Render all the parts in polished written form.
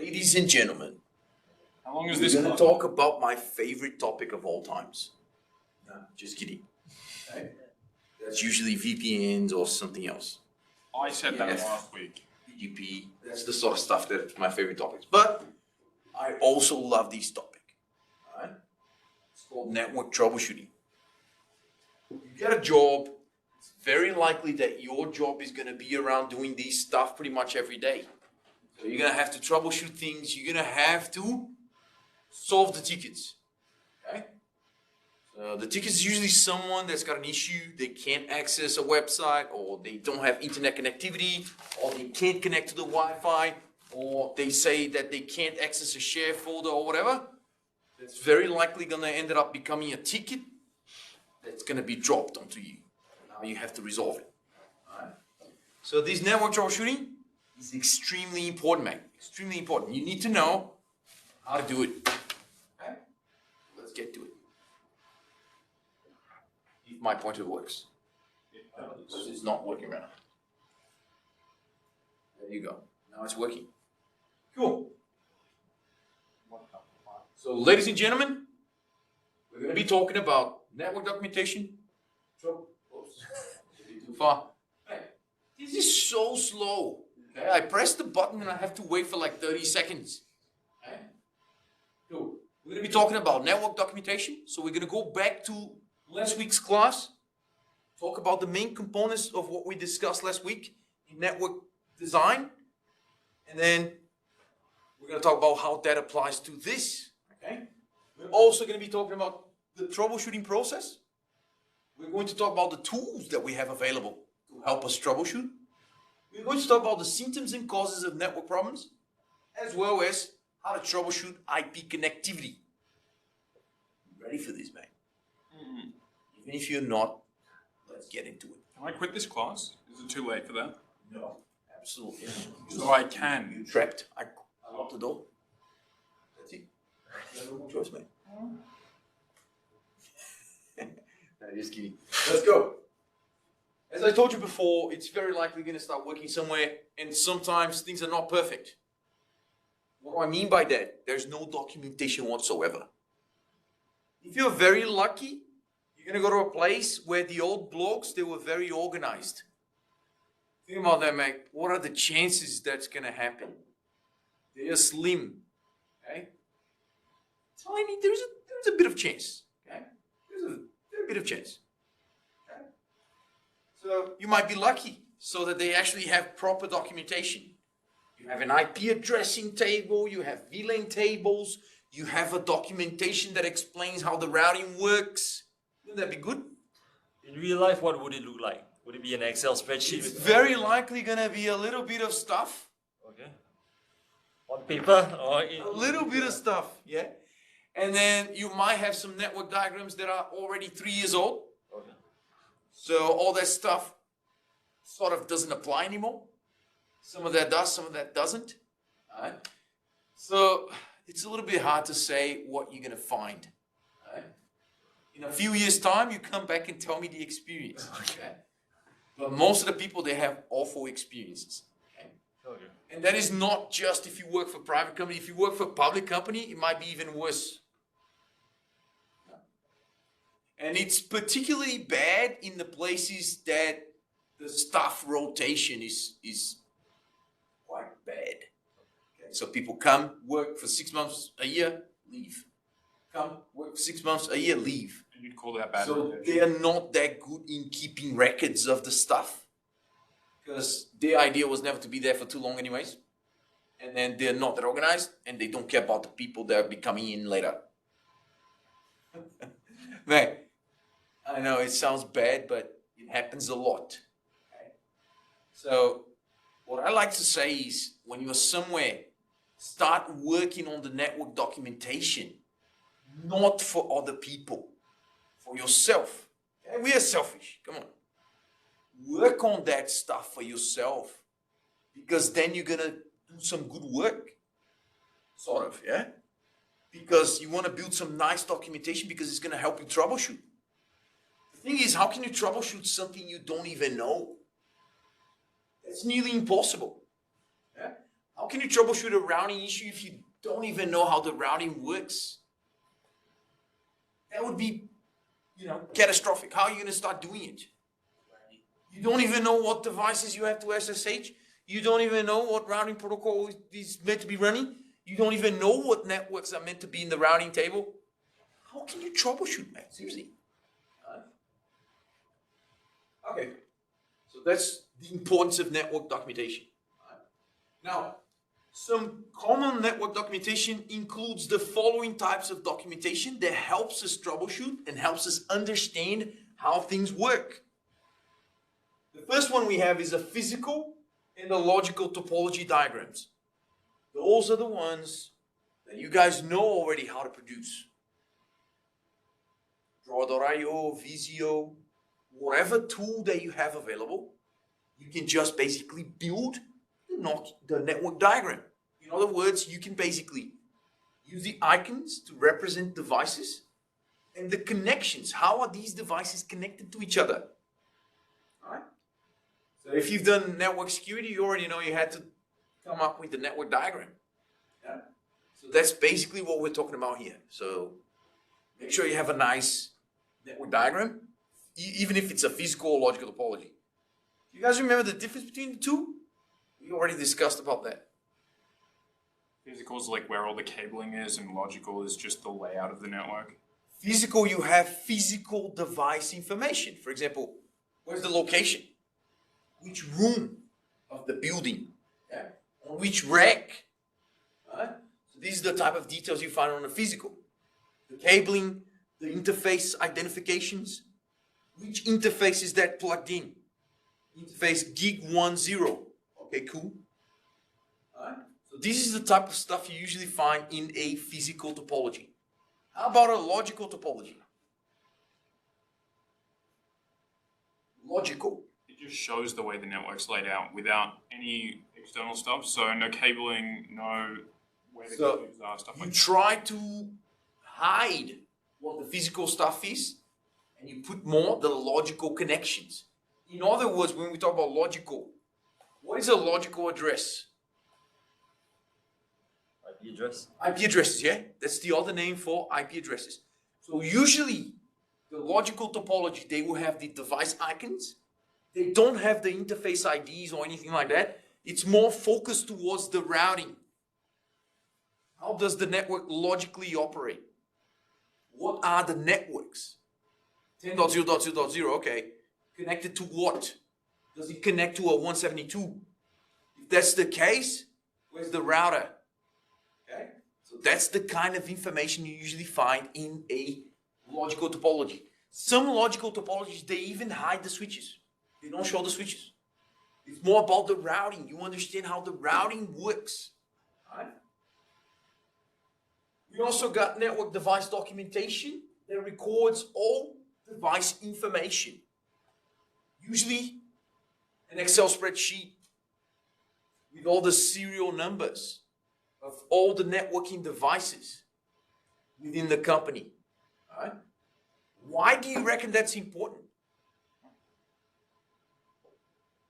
Ladies and gentlemen, How long is this? we're going to talk about my favorite topic of all times. No, just kidding. Okay. That's usually VPNs or something else. I said that Yes. last week. PGP, that's the sort of stuff that's my favorite topics. But I also love this topic. All right? It's called network troubleshooting. You get a job, it's very likely that your job is going to be around doing this stuff pretty much every day. So you're going to have to troubleshoot things. You're going to have to solve the tickets. Okay? So the ticket is usually someone that's got an issue. They can't access a website, or they don't have internet connectivity, or they can't connect to the Wi-Fi, or they say that they can't access a share folder or whatever. It's very likely going to end up becoming a ticket that's going to be dropped onto you. Now you have to resolve it. All right? So this network troubleshooting is extremely important, man. Extremely important. You need to know how to do it. Okay? Let's get to it. If my pointer works. Because it's not working right now. There you go. Now it's working. Cool. So, ladies and gentlemen, we're going to be talking about network documentation. Oops. Too far. Hey, this is so slow. Okay? I press the button and I have to wait for like 30 seconds. Okay? Cool. We're going to be talking about network documentation. So we're going to go back to last week's class, talk about the main components of what we discussed last week in network design. And then we're going to talk about how that applies to this. Okay? We're also going to be talking about the troubleshooting process. We're going to talk about the tools that we have available to help us troubleshoot. We're going to talk about the symptoms and causes of network problems, as well as how to troubleshoot IP connectivity. Ready for this, man? Mm-hmm. Even if you're not, let's get into it. Can I quit this class? Is it too late for that? No, absolutely. So I can. You trapped. I locked the door. That's it. You have no more choice, man. No, just kidding. Let's go. As I told you before, it's very likely going to start working somewhere, and sometimes things are not perfect. What do I mean by that? There's no documentation whatsoever. If you're very lucky, you're going to go to a place where the old blogs, they were very organized. Think about that, man. What are the chances that's going to happen? They are slim. Okay? Tiny, there's a bit of chance. Okay? There's a bit of chance. Okay? So you might be lucky so that they actually have proper documentation. You have an IP addressing table, you have VLAN tables, you have a documentation that explains how the routing works. Wouldn't that be good? In real life, what would it look like? Would it be an Excel spreadsheet? It's very likely going to be a little bit of stuff. Okay. On paper or in... A little bit of stuff, yeah. And then you might have some network diagrams that are already 3 years old. Okay. So all that stuff sort of doesn't apply anymore. Some of that does, some of that doesn't. All right. So it's a little bit hard to say what you're going to find. All right. In a few years' time, you come back and tell me the experience. Okay. But most of the people, they have awful experiences. Okay. Okay. And that is not just if you work for a private company. If you work for a public company, it might be even worse. And it's particularly bad in the places that the staff rotation is quite bad. Okay, so people come, work for 6 months, a year, leave. Come, work for 6 months, a year, leave. And you'd call that bad. So rotation. they are not that good in keeping records of the stuff. Because their idea was never to be there for too long anyways. And then they're not that organized, and they don't care about the people that will be coming in later. Man, I know it sounds bad, but it happens a lot. Okay? So what I like to say is, when you're somewhere, start working on the network documentation, not for other people, for yourself. Okay? We are selfish, come on. Work on that stuff for yourself, because then you're going to do some good work, sort of, yeah? Because you want to build some nice documentation because it's going to help you troubleshoot. The thing is, how can you troubleshoot something you don't even know? That's nearly impossible. Yeah? How How can you troubleshoot a routing issue if you don't even know how the routing works? That would be, catastrophic. How are you going to start doing it? You don't even know what devices you have to SSH. You don't even know what routing protocol is meant to be running. You don't even know what networks are meant to be in the routing table. How can you troubleshoot, man? Seriously. Okay. So that's the importance of network documentation. Now, some common network documentation includes the following types of documentation that helps us troubleshoot and helps us understand how things work. The first one we have is a physical and a logical topology diagrams. Those are the ones that you guys know already how to produce. Draw.io, Visio, whatever tool that you have available, you can just basically build the network diagram. In other words, you can basically use the icons to represent devices and the connections. How are these devices connected to each other? All right. So if you've done network security, you already know you had to come up with the network diagram. Yeah? So that's basically what we're talking about here. So make sure you have a nice network diagram, even if it's a physical or logical topology. You guys remember the difference between the two? We already discussed about that. Physical is like where all the cabling is, and logical is just the layout of the network. Physical, you have physical device information. For example, where's the location? Which room of the building? Yeah. On which rack? Right? So these are the type of details you find on the physical. The cabling, the interface identifications. Which interface is that plugged in? Interface gig 10. Okay, cool. Alright. So this is the type of stuff you usually find in a physical topology. How about a logical topology? Logical. It just shows the way the network's laid out without any external stuff. So no cabling, no where the cables are, stuff like You that. try to hide what the physical stuff is, and you put more the logical connections. In other words, when we talk about logical, what is a logical address? IP address. IP addresses, yeah? That's the other name for IP addresses. So usually, the logical topology, they will have the device icons. They don't have the interface IDs or anything like that. It's more focused towards the routing. How does the network logically operate? What are the networks? 10.0.0.0, okay. Connected to what? Does it connect to a 172? If that's the case, where's the router? Okay. So that's the kind of information you usually find in a logical topology. Some logical topologies, they even hide the switches. They don't show the switches. It's more about the routing. You understand how the routing works. All right? We also got network device documentation that records all device information. Usually an Excel spreadsheet with all the serial numbers of all the networking devices within the company. All right? Why do you reckon that's important?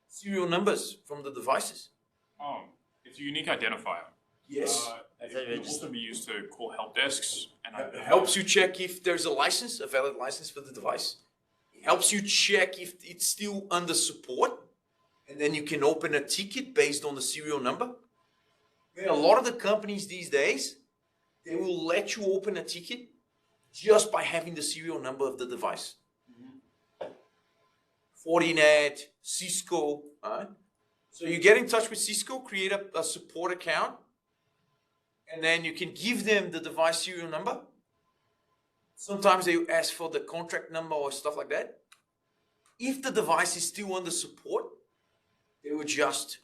Serial numbers from the devices. Oh, it's a unique identifier. Yes. As It I can register. also be used to call help desks. And It helps you check if there's a license, a valid license for the device. It helps you check if it's still under support. And then you can open a ticket based on the serial number. A lot of the companies these days, they will let you open a ticket just by having the serial number of the device. Fortinet, Cisco. So you get in touch with Cisco, create a support account, and then you can give them the device serial number. Sometimes they ask for the contract number or stuff like that. If the device is still under support, they will just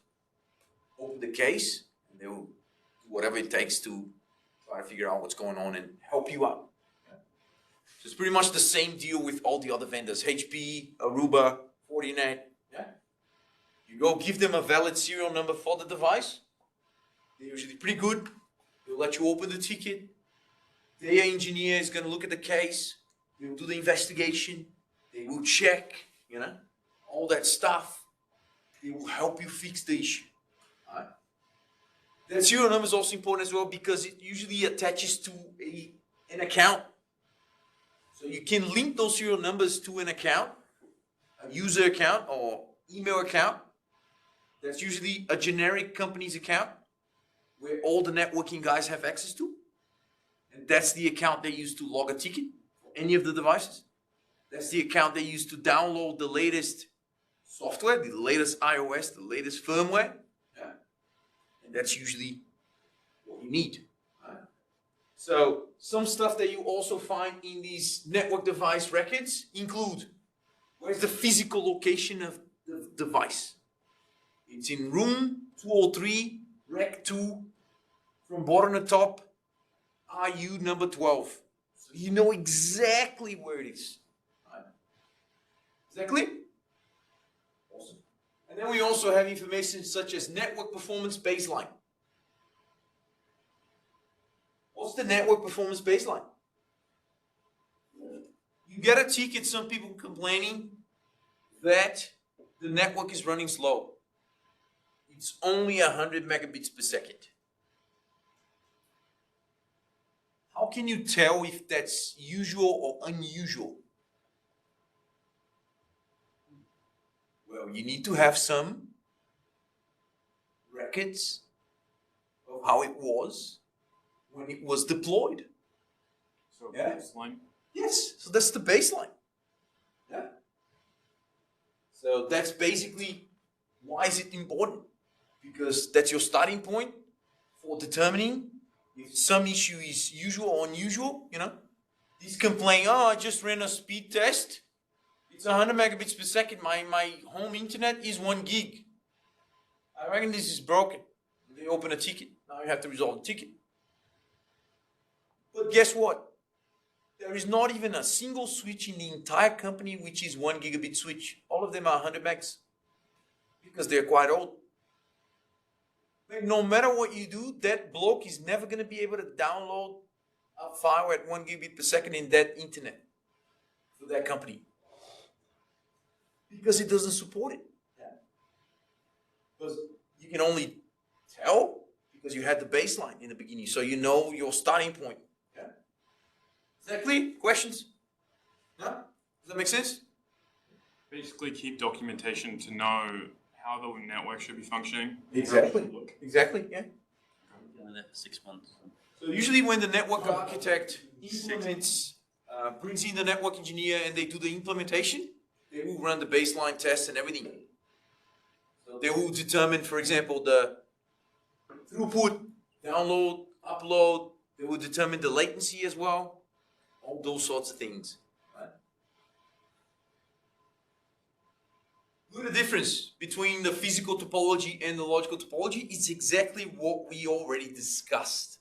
open the case and they will do whatever it takes to try to figure out what's going on and help you out. So it's pretty much the same deal with all the other vendors, HP, Aruba, Fortinet. Yeah? You go give them a valid serial number for the device. They're usually pretty good. They'll let you open the ticket. Their engineer is going to look at the case. They will do the investigation. They will check, all that stuff. They will help you fix the issue. All right? That serial number is also important as well because it usually attaches to an account. So you can link those serial numbers to an account, a user account or email account. That's usually a generic company's account where all the networking guys have access to. And that's the account they use to log a ticket for any of the devices. That's the account they use to download the latest software, the latest iOS, the latest firmware. Yeah. And that's usually what you need. Right? So some stuff that you also find in these network device records include where's the physical location of the device. It's in room 203, rec 2, from bottom to top, RU number 12. So you know exactly where it is. Right? Is that clear? Awesome. And then we also have information such as network performance baseline. What's the network performance baseline? You get a ticket, some people complaining that the network is running slow. It's only 100 megabits per second. How can you tell if that's usual or unusual? Well, you need to have some records of how it was when it was deployed. So Yeah. baseline. Yes, so that's the baseline. Yeah. So that's basically why is it important? Because that's your starting point for determining if some issue is usual or unusual, you know. These complain, oh, I just ran a speed test. It's 100 megabits per second. My home internet is 1 gig. I reckon this is broken. They open a ticket. Now you have to resolve the ticket. But guess what? There is not even a single switch in the entire company which is 1 gigabit switch. All of them are 100 megs because they're quite old. But no matter what you do, that bloke is never going to be able to download a file at 1 gigabit per second in that internet for that company because it doesn't support it. Yeah. Because you can only tell because you had the baseline in the beginning, so you know your starting point. Yeah. Is that clear? Questions? No? Does that make sense? Basically, keep documentation to know how the network should be functioning. Exactly. How it should look. Exactly, yeah. Doing that for 6 months. So usually when the network architect implements, brings in the network engineer and they do the implementation, they will run the baseline tests and everything. So they will determine, for example, the throughput, download, upload. They will determine the latency as well. All those sorts of things. Right? Look at the difference between the physical topology and the logical topology. It's exactly what we already discussed.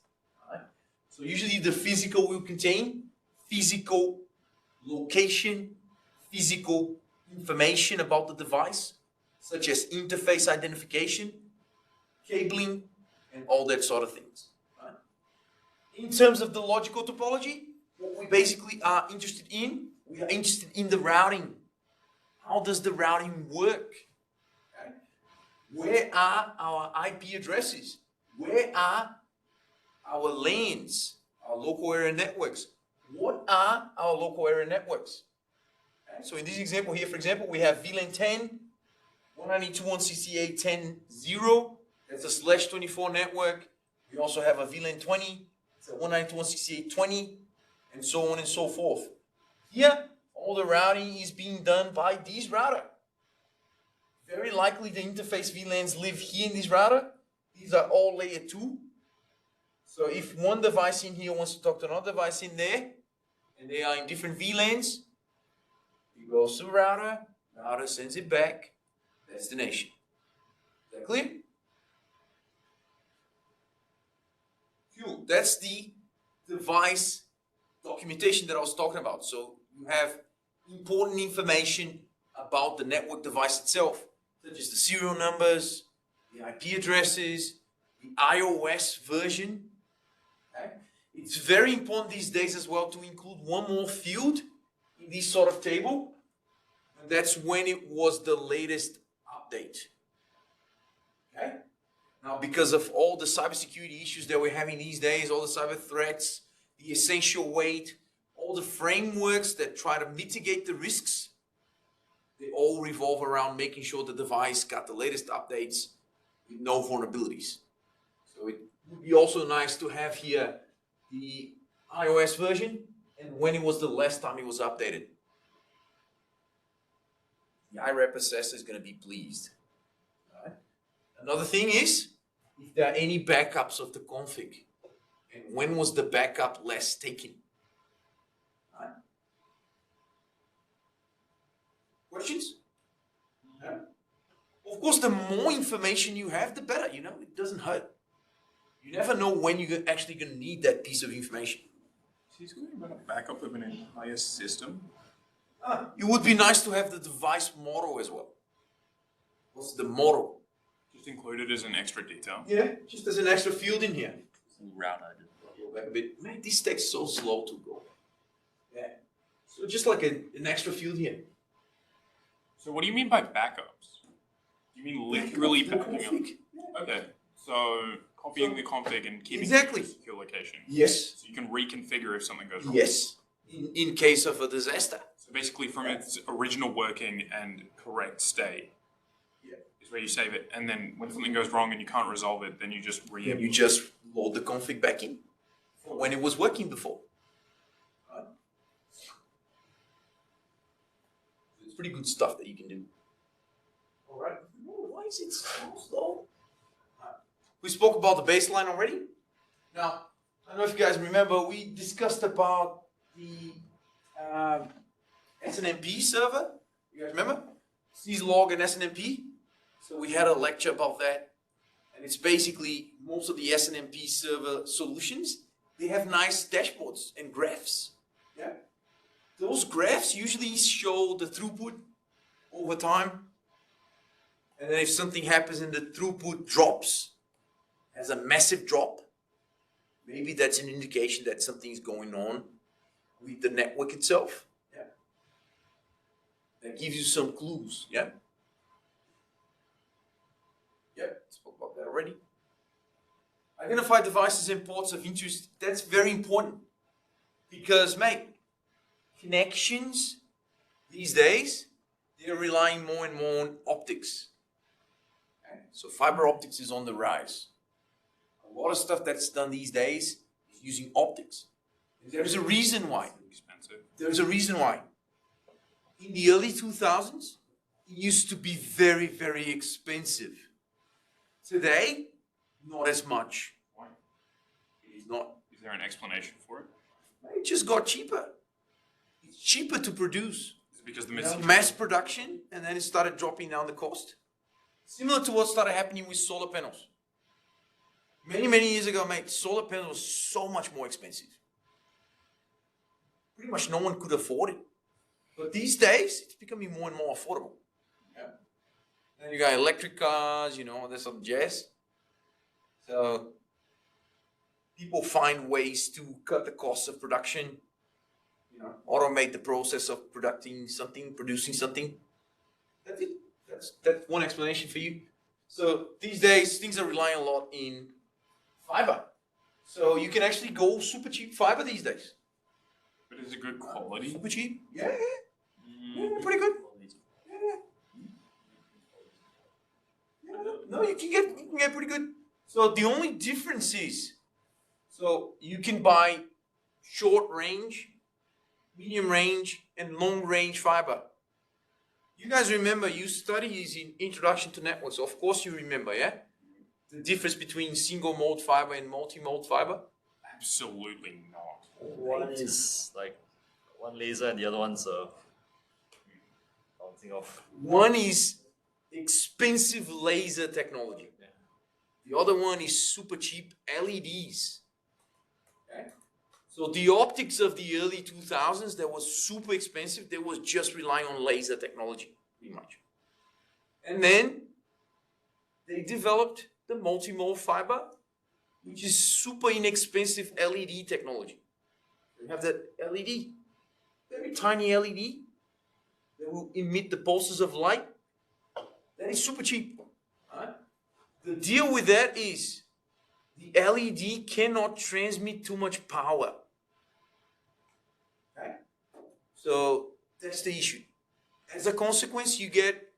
Right? So usually the physical will contain physical location, physical information about the device, such as interface identification, cabling, and all that sort of things. Right? In terms of the logical topology, what we basically are interested in, we are interested in the routing. How does the routing work? Okay? Where are our IP addresses? Where are our LANs, our local area networks? What are our local area networks? Okay? So in this example here, for example, we have VLAN 10, 192.168.10.0. That's a /24 network. We also have a VLAN 20. It's a 192.168.20. And so on and so forth. Here, all the routing is being done by this router. Very likely the interface VLANs live here in this router. These are all layer 2. So if one device in here wants to talk to another device in there, and they are in different VLANs, it goes to the router sends it back, destination. Is that clear? Cool. That's the device documentation that I was talking about. So you have important information about the network device itself, such as the serial numbers, the IP addresses, the iOS version. Okay? It's very important these days as well to include one more field in this sort of table, and that's when it was the latest update. Okay? Now, because of all the cybersecurity issues that we're having these days, all the cyber threats, the essential weight, all the frameworks that try to mitigate the risks, they all revolve around making sure the device got the latest updates with no vulnerabilities. So it would be also nice to have here the iOS version and when it was the last time it was updated. The iRep assessor is going to be pleased. All right. Another thing is, if there are any backups of the config, and when was the backup last taken? All right. Questions? Yeah. Of course, the more information you have, the better. You know, it doesn't hurt. You never know when you're actually going to need that piece of information. He's talking about a backup of an entire system. It would be nice to have the device model as well. What's the model? Just included as an extra detail. Yeah, just as an extra field in here. Route I did. Go back a bit. Man, this takes so slow to go. Yeah. So just like an extra field here. So what do you mean by backups? Do you mean literally Backup of the backing up? config. Okay, so copying the config and keeping Exactly. it in a secure location. Yes. So you can reconfigure if something goes wrong. Yes. In case of a disaster. So basically from its original working and correct state is where you save it. And then when something goes wrong and you can't resolve it, then you just You just load the config back in for when it was working before. Right? It's pretty good stuff that you can do. All right. Why is it so slow? We spoke about the baseline already. Now, I don't know if you guys remember, we discussed about the SNMP server. You guys remember? Syslog and SNMP. So we had a lecture about that. And it's basically most of the SNMP server solutions, they have nice dashboards and graphs. Yeah. Those graphs usually show the throughput over time. And then if something happens and the throughput drops, has a massive drop, maybe that's an indication that something's going on with the network itself. Yeah. That gives you some clues. Yeah. Yeah, spoke about that already. Identify devices and ports of interest. That's very important. Because, mate, connections these days, they're relying more and more on optics. Okay? So fiber optics is on the rise. A lot of stuff that's done these days is using optics. There's a reason why. expensive. There's a reason why. In the early 2000s, it used to be very, very expensive. Today, not as much. Why? It is not. Is there an explanation for it? It just got cheaper. It's cheaper to produce. Is it because the Mass production, and then it started dropping down the cost. Similar to what started happening with solar panels. Many, many years ago, mate, solar panels were so much more expensive. Pretty much no one could afford it. But these days, it's becoming more and more affordable. Yeah. Then you got electric cars, you know, there's some jazz. So people find ways to cut the cost of production, you know, automate the process of producing something. That's it. That's one explanation for you. So these days, things are relying a lot in fiber. So you can actually go super cheap fiber these days. But is it good quality? Super cheap? Yeah. Yeah, pretty good. Yeah. No, you can get pretty good. So the only difference is, so you can buy short range, medium range, and long range fiber. You guys remember, you studied in Introduction to Networks. Of course you remember, yeah? The difference between single mode fiber and multi-mode fiber? Absolutely not. One is like one laser and the other one's bouncing off. One is expensive laser technology. The other one is super cheap LEDs. Okay? So the optics of the early 2000s, that was super expensive. They was just relying on laser technology, pretty much. And then they developed the multi-mode fiber, which is super inexpensive LED technology. You have that LED, very tiny LED, that will emit the pulses of light. That is super cheap. Right? The deal with that is the LED cannot transmit too much power. Okay? So that's the issue. As a consequence, you get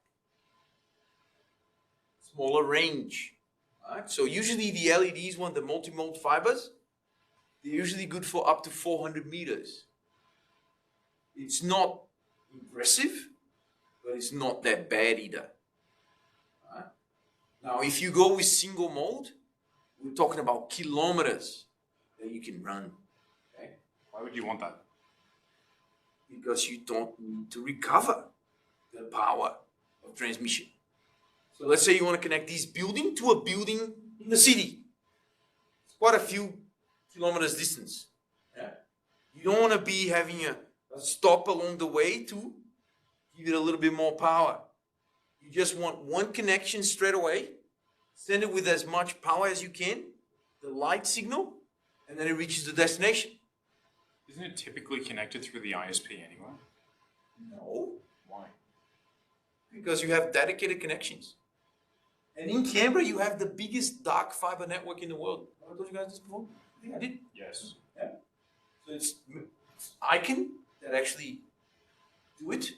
smaller range. Right? So usually the LEDs want the multi-mode fibers. They're usually good for up to 400 meters. It's not impressive, but it's not that bad either. Right? Now, if you go with single mode, we're talking about kilometers that you can run. Okay? Why would you want that? Because you don't need to recover the power of transmission. So let's say you want to connect this building to a building in the city. It's quite a few kilometers distance. Yeah? You don't want to be having a stop along the way to give it a little bit more power. You just want one connection straight away, send it with as much power as you can, the light signal, and then it reaches the destination. Isn't it typically connected through the ISP anyway? No, Why? because you have dedicated connections. And in Canberra, you have the biggest dark fiber network in the world. Have I told you guys this before? I think I did. Yes. Yeah. So it's Icon that actually do it.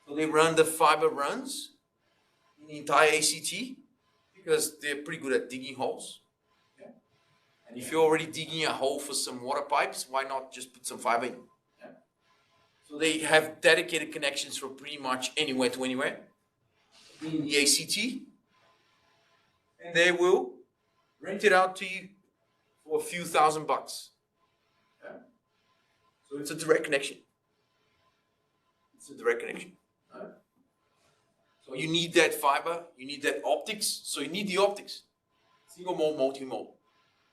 So they run the fiber runs in the entire ACT because they're pretty good at digging holes. Yeah. And if you're already digging a hole for some water pipes, why not just put some fiber in? Yeah. So they have dedicated connections from pretty much anywhere to anywhere in the ACT. And they will rent it out to you for a few $1,000. Yeah? So it's a direct connection. It's a direct connection. Right? So you need that fiber, you need that optics. So you need the optics. Single mode, multi-mode.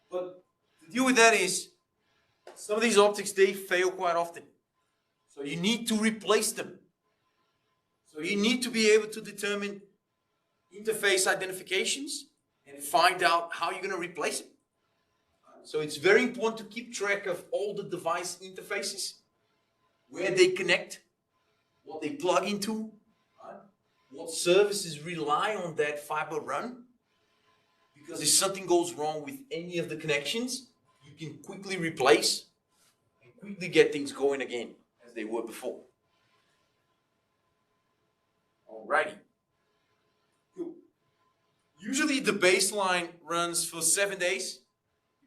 But the deal with that is some of these optics, they fail quite often. So you need to replace them. So you need to be able to determine interface identifications and find out how you're going to replace it. So it's very important to keep track of all the device interfaces, where they connect, what they plug into, what services rely on that fiber run. Because if something goes wrong with any of the connections, you can quickly replace and quickly get things going again as they were before. Alrighty. Cool. Usually the baseline runs for 7 days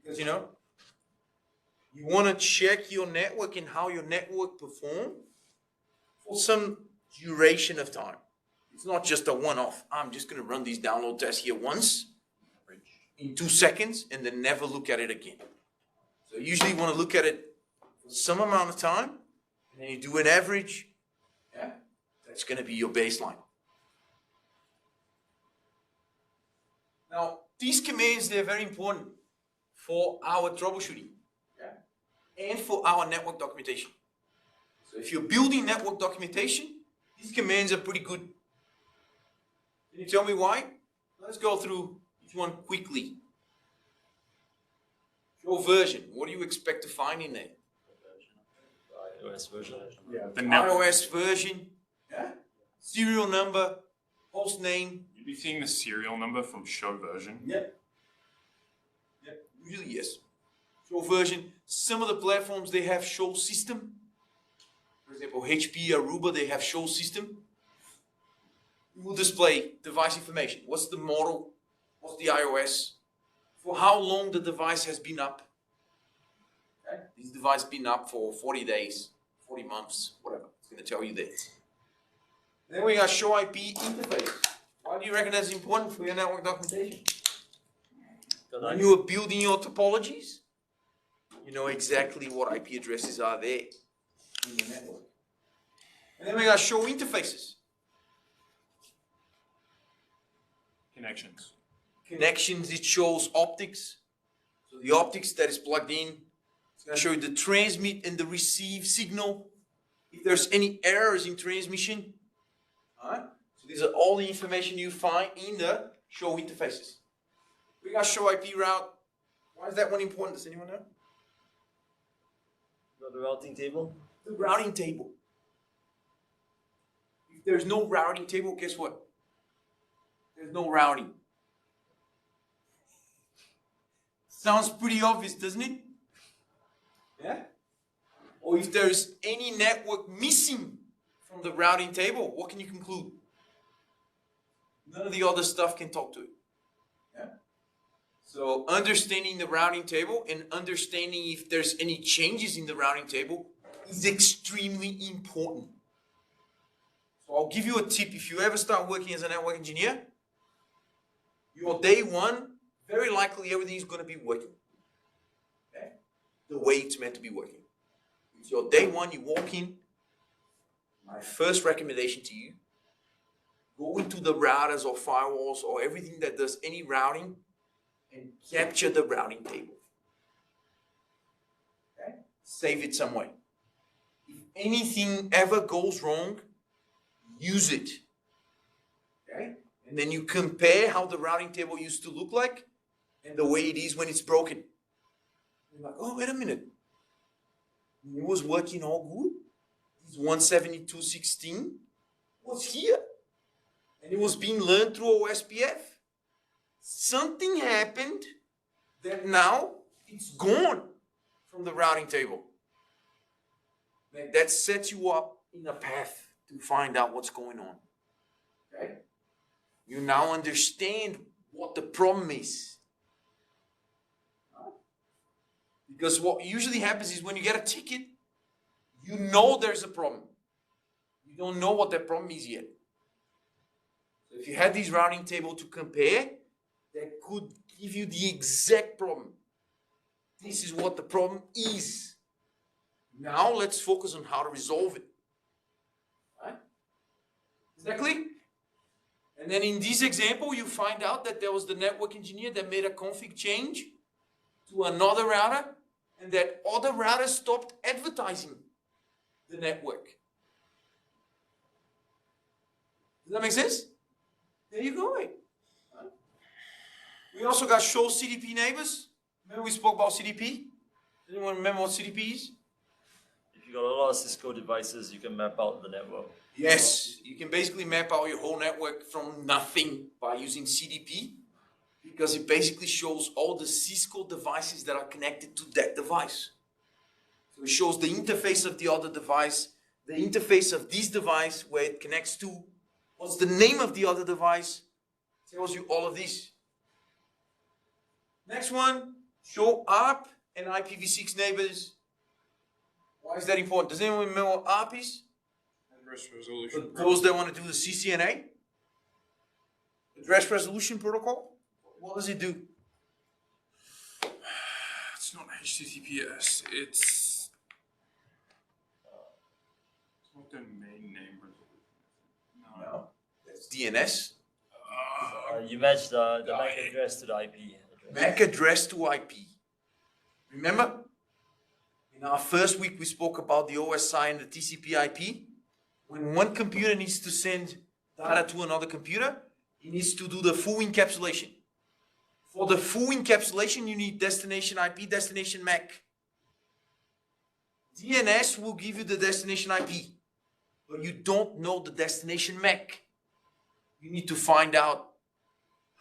because, you want to check your network and how your network performs for some duration of time. It's not just a one-off. I'm just going to run these download tests here once in 2 seconds and then never look at it again. So usually you want to look at it for some amount of time and then you do an average. Yeah, that's going to be your baseline. Now, these commands, they're very important for our troubleshooting, and for our network documentation. So if you're building network documentation, these commands are pretty good. Can you tell me why? Let's go through each one quickly. Show version. What do you expect to find in there? iOS version. Yeah. The iOS version, serial number, host name. You'd be seeing the serial number from show version. Yep. Usually yes. Show version. Some of the platforms, they have show system. For example, HP, Aruba, they have show system. It will display device information. What's the model? What's the iOS? For how long the device has been up. Okay? This device been up for 40 days, 40 months, whatever. It's going to tell you that. Then we got show IP interface. Why do you reckon that's important for your network documentation? When you are building your topologies, you know exactly what IP addresses are there in the network. And then we got show interfaces. Connections. Connections, it shows optics. So the optics that is plugged in, it's going to show you the transmit and the receive signal. If there's any errors in transmission. Alright? So these are all the information you find in the show interfaces. We got show IP route. Why is that one important? Does anyone know? The routing table. The routing table. If there's no routing table, guess what? There's no routing. Sounds pretty obvious, doesn't it? Yeah? Or if there's any network missing from the routing table, what can you conclude? None of the other stuff can talk to it. Yeah? So understanding the routing table and understanding if there's any changes in the routing table is extremely important. So I'll give you a tip. If you ever start working as a network engineer, your day one, very likely everything is going to be working. Okay? The way it's meant to be working. It's your day one, you walk in. My first recommendation to you, go into the routers or firewalls or everything that does any routing and capture the routing table. Okay? Save it some way. If anything ever goes wrong, use it. Okay? And then you compare how the routing table used to look like and the way it is when it's broken. You're like, oh, wait a minute. It was working all good. This 172.16 was here. And it was being learned through OSPF. Something happened that now it's gone from the routing table. That sets you up in a path to find out what's going on. Okay? You now understand what the problem is. Because what usually happens is when you get a ticket, you know there's a problem. You don't know what that problem is yet. So if you had this routing table to compare, that could give you the exact problem. This is what the problem is. Now let's focus on how to resolve it. Right? Is that clear? And then in this example, you find out that there was the network engineer that made a config change to another router, and that other router stopped advertising the network. Does that make sense? There you go. We also got show CDP neighbors. Remember we spoke about CDP? Anyone remember what CDP is? If you got a lot of Cisco devices, you can map out the network. Yes, you can basically map out your whole network from nothing by using CDP, because it basically shows all the Cisco devices that are connected to that device. So it shows the interface of the other device, the interface of this device where it connects to, what's the name of the other device, tells you all of this. Next one, show ARP and IPv6 neighbors. Why is that important? Does anyone remember what ARP is? Address resolution. For those that want to do the CCNA, address resolution protocol, what does it do? It's not HTTPS. It's not domain name resolution. No, that's DNS. You match the MAC address to the IP address. MAC address to IP. Remember? In our first week, we spoke about the OSI and the TCP IP. When one computer needs to send data to another computer, it needs to do the full encapsulation. For the full encapsulation, you need destination IP, destination MAC. DNS will give you the destination IP, but you don't know the destination MAC. You need to find out.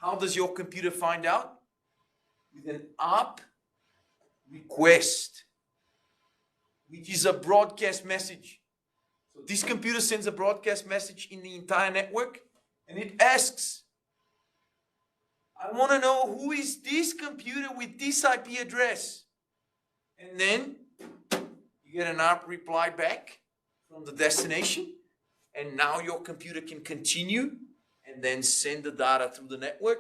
How does your computer find out? With an ARP request, which is a broadcast message. So this computer sends a broadcast message in the entire network, and it asks, I want to know who is this computer with this IP address. And then you get an ARP reply back from the destination, and now your computer can continue and then send the data through the network.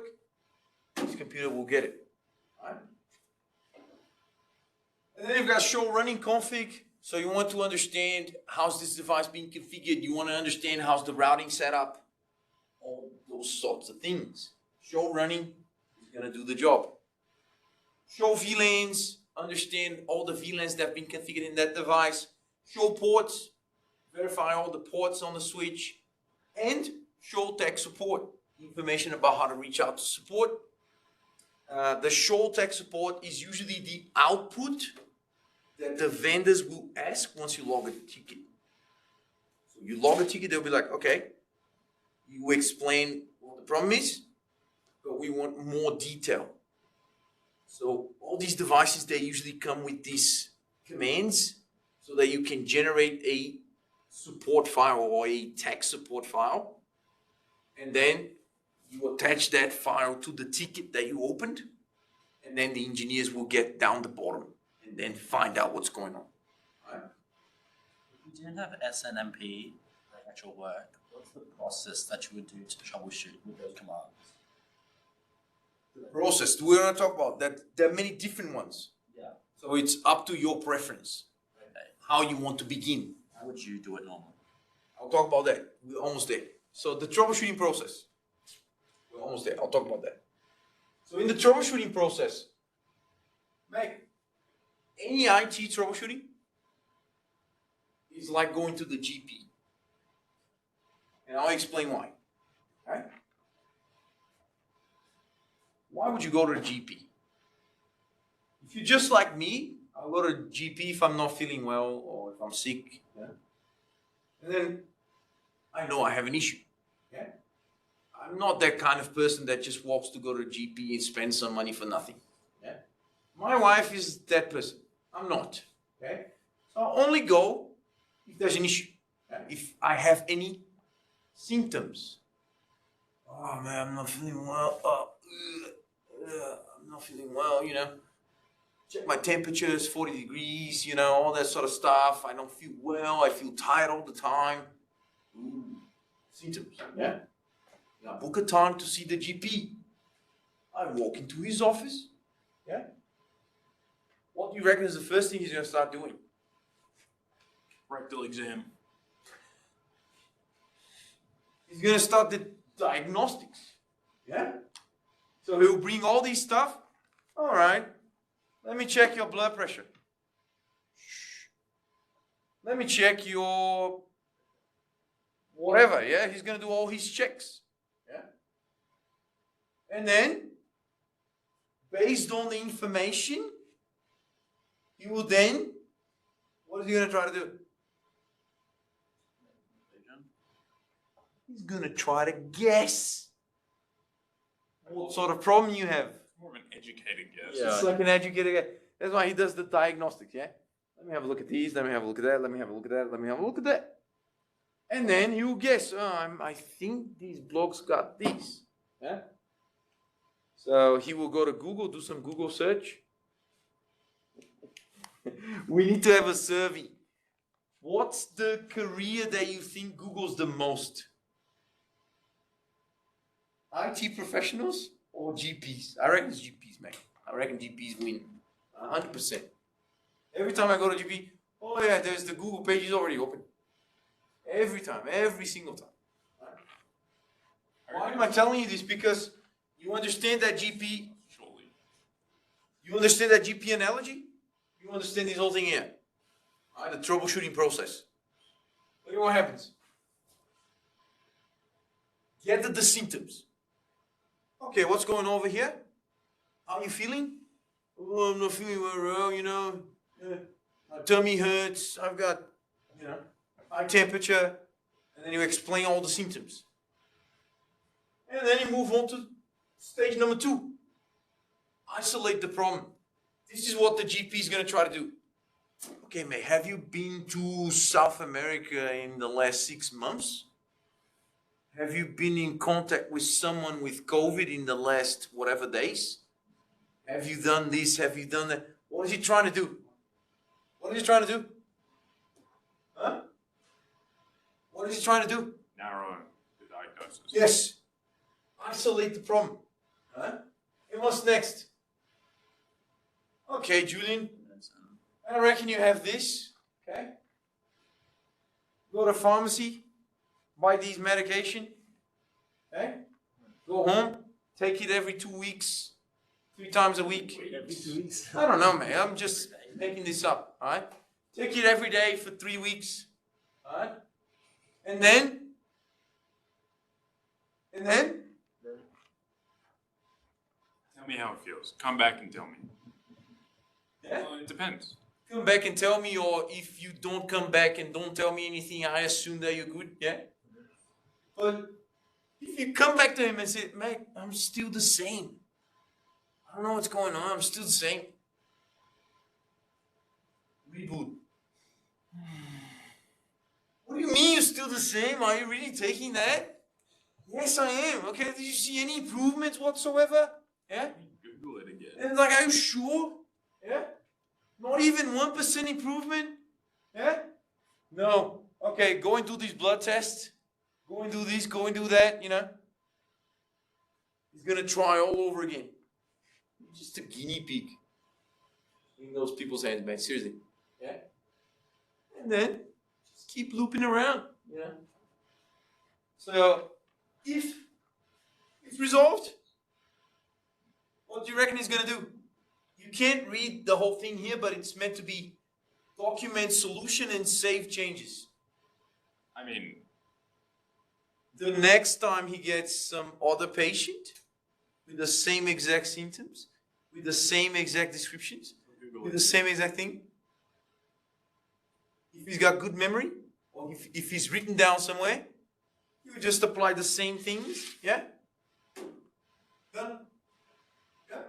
This computer will get it. Right? And then you've got show running config. So you want to understand how's this device being configured. You want to understand how's the routing set up. All those sorts of things. Show running is going to do the job. Show VLANs. Understand all the VLANs that have been configured in that device. Show ports. Verify all the ports on the switch. And show tech support. Information about how to reach out to support. The show tech support is usually the output that the vendors will ask once you log a ticket. So you log a ticket, they'll be like, okay, you explain what the problem is, but we want more detail. So all these devices, they usually come with these commands so that you can generate a support file or a tech support file. And then you attach that file to the ticket that you opened. And then the engineers will get down the bottom and then find out what's going on. Right? If you didn't have SNMP, like actual work, what's the process that you would do to troubleshoot with those commands? The process, we're going to talk about that. There are many different ones. Yeah. So it's up to your preference, Okay. how you want to begin. How would you do it normally? I'll talk about that. We're almost there. So the troubleshooting process. We're almost there. I'll talk about that. So in the troubleshooting process, Meg, any IT troubleshooting is like going to the GP. And I'll explain why. Right? Why would you go to the GP? If you're just like me, I'll go to the GP if I'm not feeling well or if I'm sick. Yeah? And then I know I have an issue. Yeah? I'm not that kind of person that just walks to go to the GP and spend some money for nothing. Yeah? My wife is that person. I'm not. Okay? So I'll only go if there's an issue. Yeah? If I have any symptoms. Oh man, I'm not feeling well. I'm not feeling well, you know. Check my temperature, it's 40 degrees, you know, all that sort of stuff. I don't feel well. I feel tired all the time. Ooh, symptoms, yeah? Now book a time to see the GP. I walk into his office, yeah? What do you reckon is the first thing he's going to start doing? Rectal exam. He's going to start the diagnostics, yeah? So he'll bring all these stuff. All right, let me check your blood pressure. Let me check your whatever, yeah? He's going to do all his checks, yeah? And then, based on the information, he will then, what is he going to try to do? He's going to try to guess what sort of problem you have. More of an educated guess. Yeah. It's like an educated guy. That's why he does the diagnostics, yeah? Let me have a look at these, let me have a look at that, let me have a look at that, let me have a look at that. And then you guess, I think these blokes got these. Yeah? So he will go to Google, do some Google search. We need to have a survey. What's the career that you think Googles the most? IT professionals or GPs? I reckon it's GPs, man. I reckon GPs win 100%. Every time I go to GP, oh yeah, there's the Google page is already open. Every time, every single time. Why am I telling you this? Because you understand that GP, Surely. you understand that GP analogy? You understand this whole thing here. The troubleshooting process. Look at what happens. Gather the symptoms. Okay, what's going on over here? How are you feeling? Oh, I'm not feeling well, you know. My tummy hurts. I've got, you know, high temperature. And then you explain all the symptoms. And then you move on to stage number 2. Isolate the problem. This is what the GP is going to try to do. Okay, mate, have you been to South America in the last 6 months? Have you been in contact with someone with COVID in the last whatever days? Have you done this? Have you done that? What is he trying to do? What is he trying to do? Huh? What is he trying to do? Narrow the diagnosis. Yes. Isolate the problem. Huh? And what's next? Okay, Julian. I reckon you have this. Okay. Go to pharmacy. Buy these medication. Okay. Go home. Take it every 2 weeks. 3 times a week. Every 2 weeks. I don't know, man. I'm just making this up. All right. Take it every day for 3 weeks. All right. And then. Tell me how it feels. Come back and tell me. Yeah. Well, it depends. Come back and tell me, or if you don't come back and don't tell me anything, I assume that you're good, yeah? But if you come back to him and say, mate, I'm still the same. I don't know what's going on. I'm still the same. Reboot. What do you mean you're still the same? Are you really taking that? Yes, I am. Okay, did you see any improvements whatsoever? Yeah? Google it again. And like, are you sure? Yeah? Not even 1% improvement? Yeah? No. Okay, go and do these blood tests. Go and do this, go and do that, you know? He's gonna try all over again. You're just a guinea pig in those people's hands, man. Seriously. Yeah? And then just keep looping around, you know? So, if it's resolved, what do you reckon he's gonna do? You can't read the whole thing here, but it's meant to be document solution and save changes. I mean, The next time he gets some other patient with the same exact symptoms, with the same exact descriptions, Google with it. the same exact thing, if he's got good memory, or if he's written down somewhere, you just apply the same things, yeah? Done. Yeah?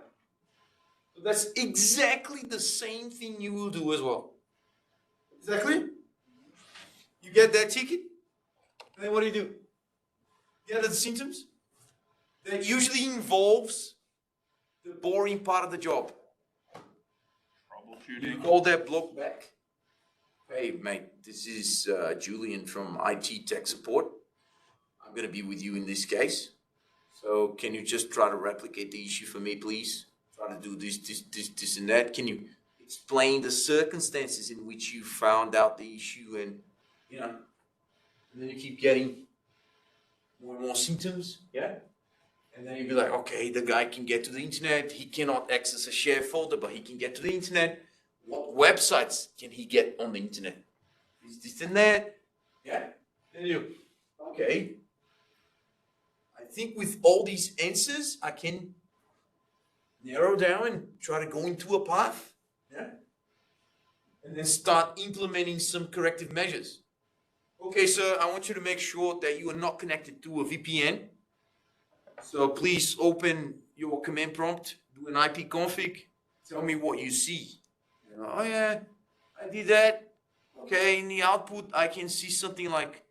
So that's exactly the same thing you will do as well. Exactly? You get that ticket, and then what do? Get the symptoms? That usually involves the boring part of the job. You Troubleshooting. call that bloke back. Hey, mate, this is Julian from IT Tech Support. I'm going to be with you in this case. So can you just try to replicate the issue for me, please? Try to do this, and that. Can you explain the circumstances in which you found out the issue and, you know, and then you keep getting more and more symptoms, yeah? And then you'd be like, okay, the guy can get to the internet. He cannot access a shared folder, but he can get to the internet. What websites can he get on the internet? This and that, yeah? Then you, okay. I think with all these answers, I can narrow down and try to go into a path, yeah? And then start implementing some corrective measures. Okay, sir, I want you to make sure that you are not connected to a VPN. So please open your command prompt, do an IP config, tell me what you see. Oh yeah, I did that. Okay, in the output I can see something like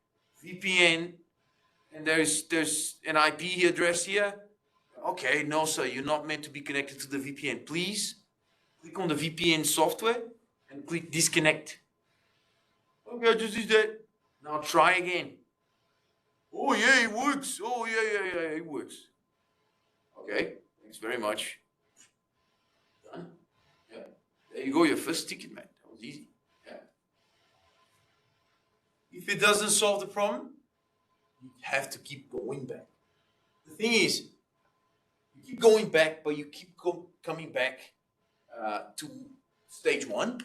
VPN, and there's an IP address here. Okay, no sir, you're not meant to be connected to the VPN. Please click on the VPN software and click disconnect. Okay, I just did that. Now try again. Oh yeah, it works. Oh yeah, it works. Okay, thanks very much. Done. Yeah. There you go, your first ticket, man. That was easy. Yeah. If it doesn't solve the problem, you have to keep going back. The thing is, you keep going back, but you keep coming back to stage one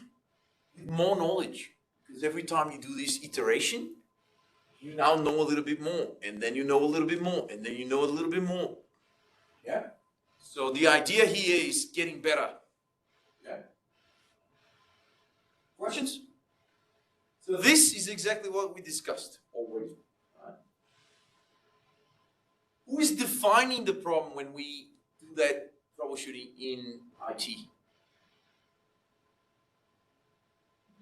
with more knowledge. Because every time you do this iteration, you now know a little bit more, and then you know a little bit more, and then you know a little bit more. Yeah? So the idea here is getting better. Yeah? Questions? So this is exactly what we discussed already. Right? Who is defining the problem when we do that troubleshooting in IT?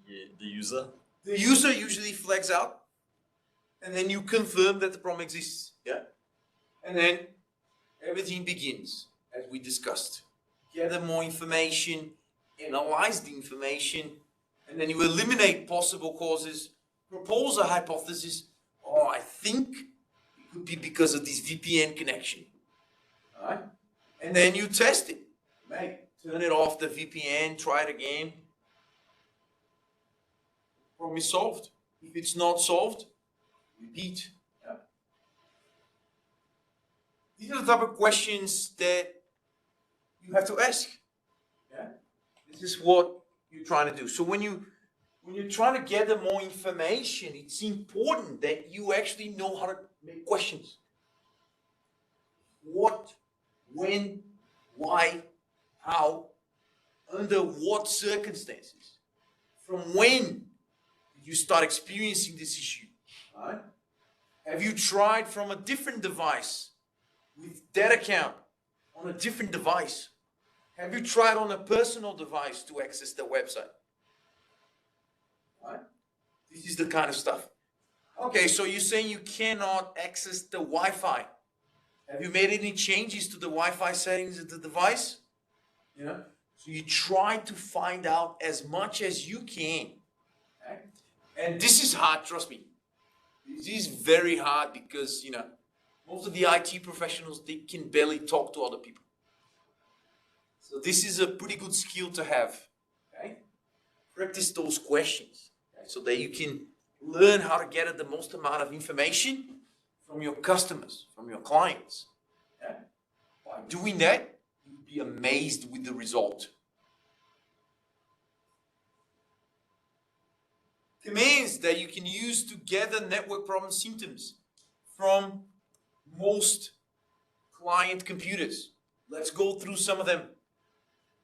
Yeah, the user. The user usually flags out, and then you confirm that the problem exists. Yeah? And then everything begins, as we discussed. Gather more information, analyze the information, and then you eliminate possible causes, propose a hypothesis. Oh, I think it could be because of this VPN connection. All right? And then you test it. Mate, turn it off the VPN, try it again. Problem is solved. If it's not solved, repeat. Yeah. These are the type of questions that you have to ask. Yeah. This is what you're trying to do. So when you're trying to gather more information, it's important that you actually know how to make questions. What, when, why, how, under what circumstances, from when you start experiencing this issue. Right? Have you tried from a different device with that account on a different device? Have you tried on a personal device to access the website? Right? This is the kind of stuff. Okay, so you're saying you cannot access the Wi-Fi. Have you made any changes to the Wi-Fi settings of the device? Yeah. So you try to find out as much as you can. Okay? And this is hard, trust me. This is very hard because, most of the IT professionals, they can barely talk to other people. So this is a pretty good skill to have. Okay? Practice those questions, okay? So that you can learn how to get at the most amount of information from your customers, from your clients. Okay? By doing that, you'll be amazed with the result. Commands that you can use to gather network problem symptoms from most client computers. Let's go through some of them.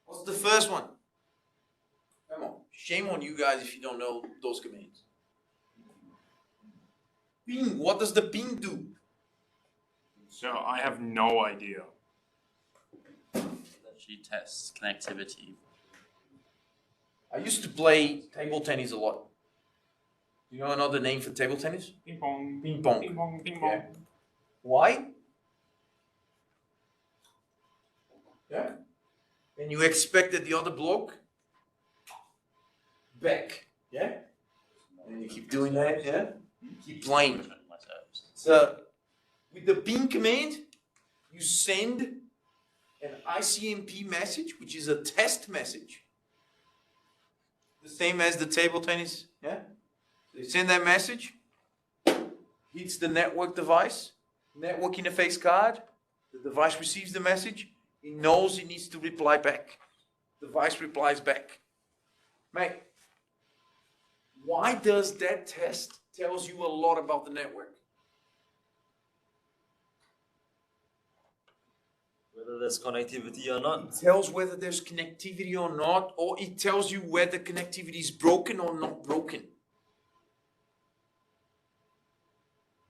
What's the first one? Come on, shame on you guys if you don't know those commands. Ping, what does the ping do? So I have no idea. She tests connectivity. I used to play table tennis a lot. Do you know another name for table tennis? Ping pong. Ping pong. Ping pong. Ping pong. Yeah. Why? Yeah. And you expect that the other bloke back. Yeah. And you keep doing that. Yeah. You keep playing. So with the ping command, you send an ICMP message, which is a test message. The same as the table tennis. Yeah. So you send that message, hits the network device, network interface card, the device receives the message, it knows it needs to reply back. The device replies back. Mate, why does that test tells you a lot about the network? Whether there's connectivity or not. It tells whether there's connectivity or not, or it tells you whether connectivity is broken or not broken.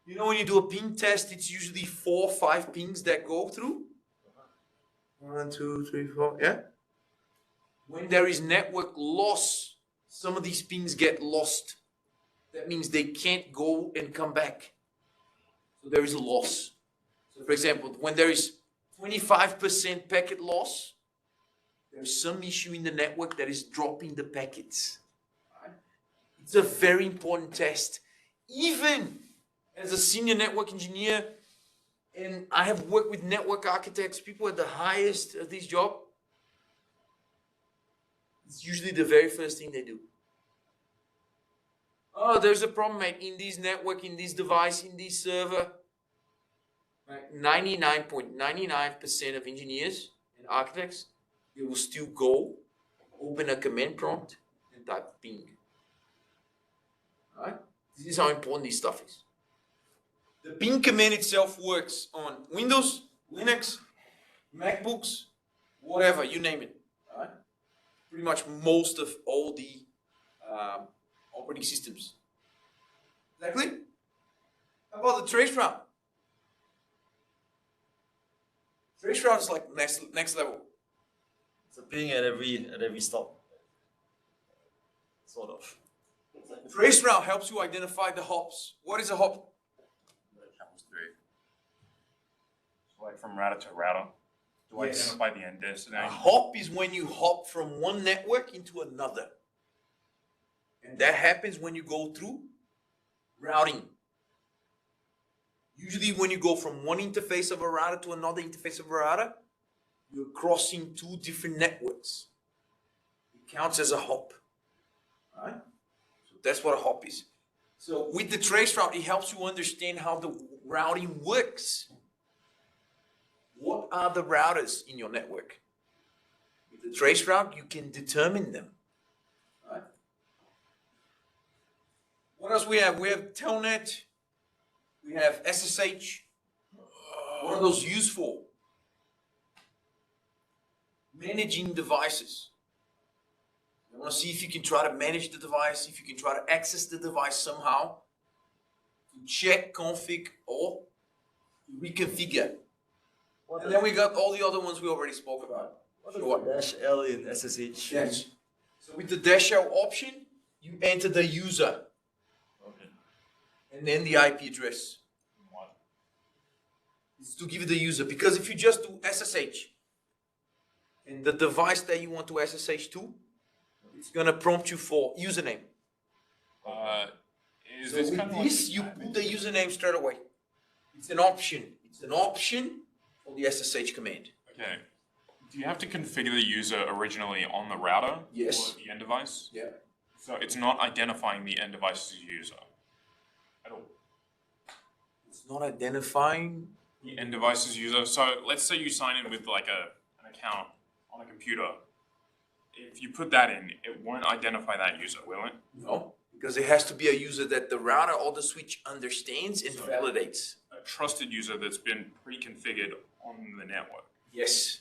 You know, when you do a ping test, it's usually 4 or 5 pings that go through. 1, 2, 3, 4, yeah? When there is network loss, some of these pings get lost. That means they can't go and come back. So there is a loss. So for example, when there is 25% packet loss, there's some issue in the network that is dropping the packets. Right? It's a very important test. Even as a senior network engineer, and I have worked with network architects, people at the highest of this job, it's usually the very first thing they do. Oh, there's a problem, mate, in this network, in this device, in this server. 99.99% of engineers and architects, they will still go, open a command prompt, and type ping. All right? This is how important this stuff is. The ping command itself works on Windows, Linux, MacBooks, whatever, you name it. All right? Pretty much most of all the operating systems. Exactly? How about the trace route? Trace route is like next level. It's a ping at every stop. Sort of. Trace route helps you identify the hops. What is a hop? Comes through. So like from router to router. Do I Yes. identify the end A destination? hop is when you hop from one network into another. And that happens when you go through routing. Usually when you go from one interface of a router to another interface of a router, you're crossing 2 different networks. It counts as a hop. All right? So that's what a hop is. So with the trace route, it helps you understand how the routing works. What are the routers in your network? With the trace route, you can determine them. All right? What else we have? We have Telnet. We have SSH. What are those used for? Managing devices. You want to see if you can try to manage the device, if you can try to access the device somehow, to check, config, or reconfigure. And then we got all the other ones we already spoke about. What is Sure. the dash L in SSH? Yes. So with the dash L option, you enter the user Okay. and then the IP address. What? It's to give you the user, because if you just do SSH and the device that you want to SSH to, it's gonna prompt you for username. Is So this with kind of this, like you put the username straight away. It's an option. It's an option for the SSH command. okay? Do you have to configure the user originally on the router Yes. or the end device? Yeah. So it's not identifying the end device's user at all. It's not identifying. The end device's user. So let's say you sign in with like an account on a computer. If you put that in, it won't identify that user, will it? No, because it has to be a user that the router or the switch understands and Sorry. validates. A trusted user that's been pre-configured on the network. Yes.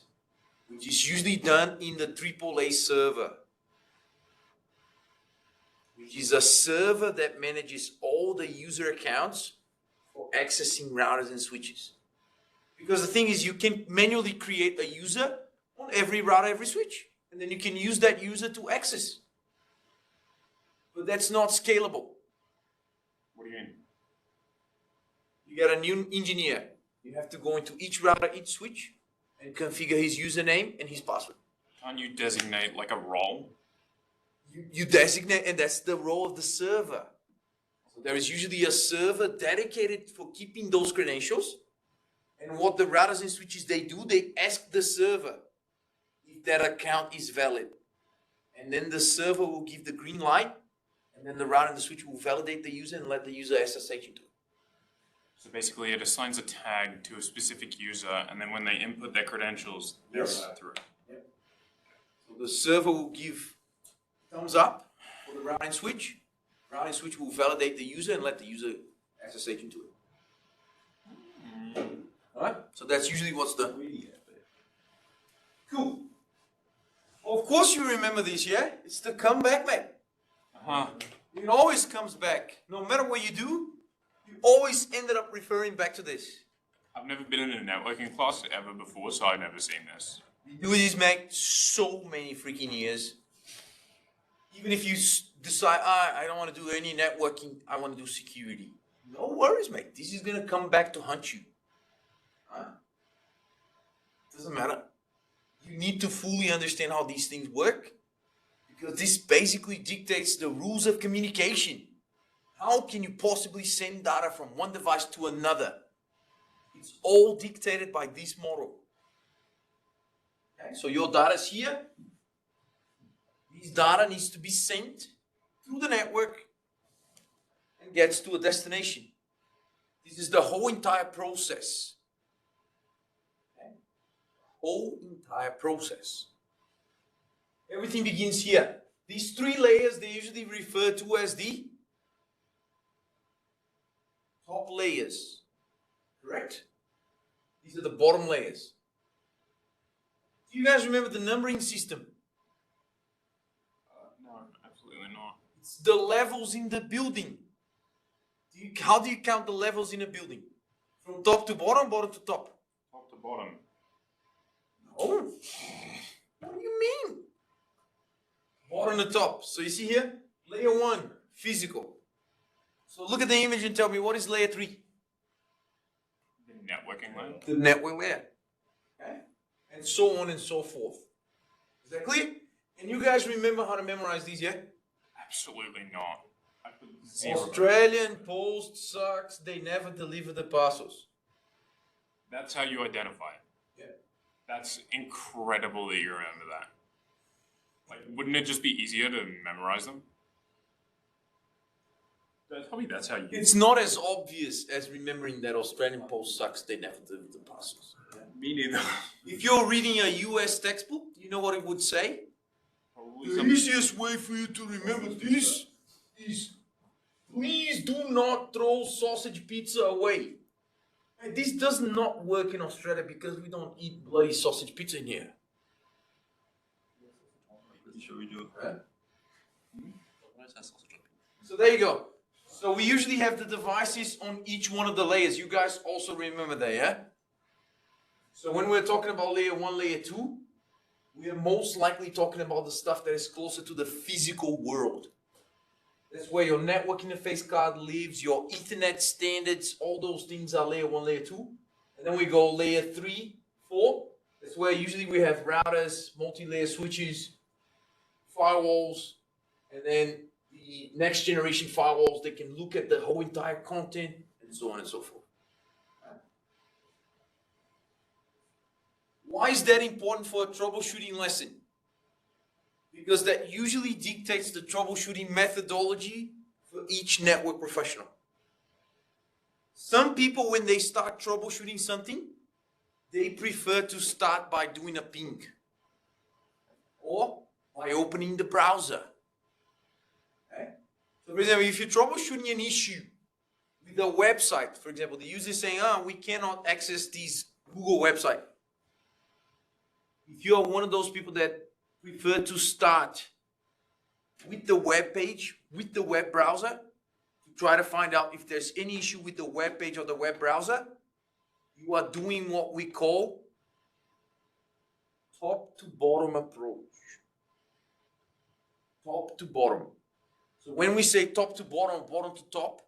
Which is usually done in the AAA server, which is a server that manages all the user accounts for accessing routers and switches. Because the thing is, you can manually create a user on every router, every switch, and then you can use that user to access. But that's not scalable. What do you mean? You get a new engineer. You have to go into each router, each switch, and configure his username and his password. Can't you designate like a role? You designate, and that's the role of the server. So there is usually a server dedicated for keeping those credentials. And what the routers and switches they do, they ask the server if that account is valid. And then the server will give the green light, and then the router and the switch will validate the user and let the user SSH into it. So basically, it assigns a tag to a specific user, and then when they input their credentials, they're Yes. allowed through. So the server will give thumbs up for the router and switch. Router and switch will validate the user and let the user SSH into it. Alright? So that's usually what's done. Cool. Of course you remember this, yeah? It's the comeback, mate. It always comes back. No matter what you do, you always ended up referring back to this. I've never been in a networking class ever before, so I've never seen this. We do this, mate, so many freaking years. Even if you decide, I don't want to do any networking, I want to do security. No worries, mate. This is going to come back to hunt you. Huh? Doesn't matter. You need to fully understand how these things work, because this basically dictates the rules of communication. How can you possibly send data from one device to another? It's all dictated by this model. Okay, so your data is here. This data needs to be sent through the network and gets to a destination. This is the whole entire process. Okay? Whole entire process. Everything begins here. These three layers, they usually refer to as the top layers. Correct? These are the bottom layers. Do you guys remember the numbering system? No, absolutely not. It's the levels in the building. How do you count the levels in a building? From top to bottom, bottom to top? Top to bottom. No. What do you mean? Bottom to top. So you see here? Layer 1, physical. So look at the image and tell me, what is layer 3? The networking layer. The network layer. Okay? And so on and so forth. Is that clear? And you guys remember how to memorize these, yeah? Absolutely not. I put zero. Australian Post sucks, they never deliver the parcels. That's how you identify it. Yeah. That's incredible that you remember that. Like, wouldn't it just be easier to memorize them? That's how you. It's not as obvious as remembering that Australian Post sucks, they never deliver the parcels. Me neither. If you're reading a US textbook, do you know what it would say? Probably The something. easiest way for you to remember this is please do not throw sausage pizza away. And this does not work in Australia because we don't eat bloody sausage pizza in here. Pretty sure we do. So there you go. So we usually have the devices on each one of the layers. You guys also remember that, yeah? So when we're talking about layer 1, layer 2, we are most likely talking about the stuff that is closer to the physical world. That's where your network interface card lives, your Ethernet standards, all those things are layer 1, layer 2. And then we go layer 3, 4. That's where usually we have routers, multi-layer switches, firewalls, and then the next generation firewalls that can look at the whole entire content, and so on and so forth. Why is that important for a troubleshooting lesson? Because that usually dictates the troubleshooting methodology for each network professional. Some people, when they start troubleshooting something, they prefer to start by doing a ping or by opening the browser. Okay? So, for example, if you're troubleshooting an issue with a website, for example, the user is saying, we cannot access this Google website. If you are one of those people that prefer to start with the web page, with the web browser, to try to find out if there's any issue with the web page or the web browser, you are doing what we call top to bottom approach. Top to bottom. So when we say top to bottom, bottom to top,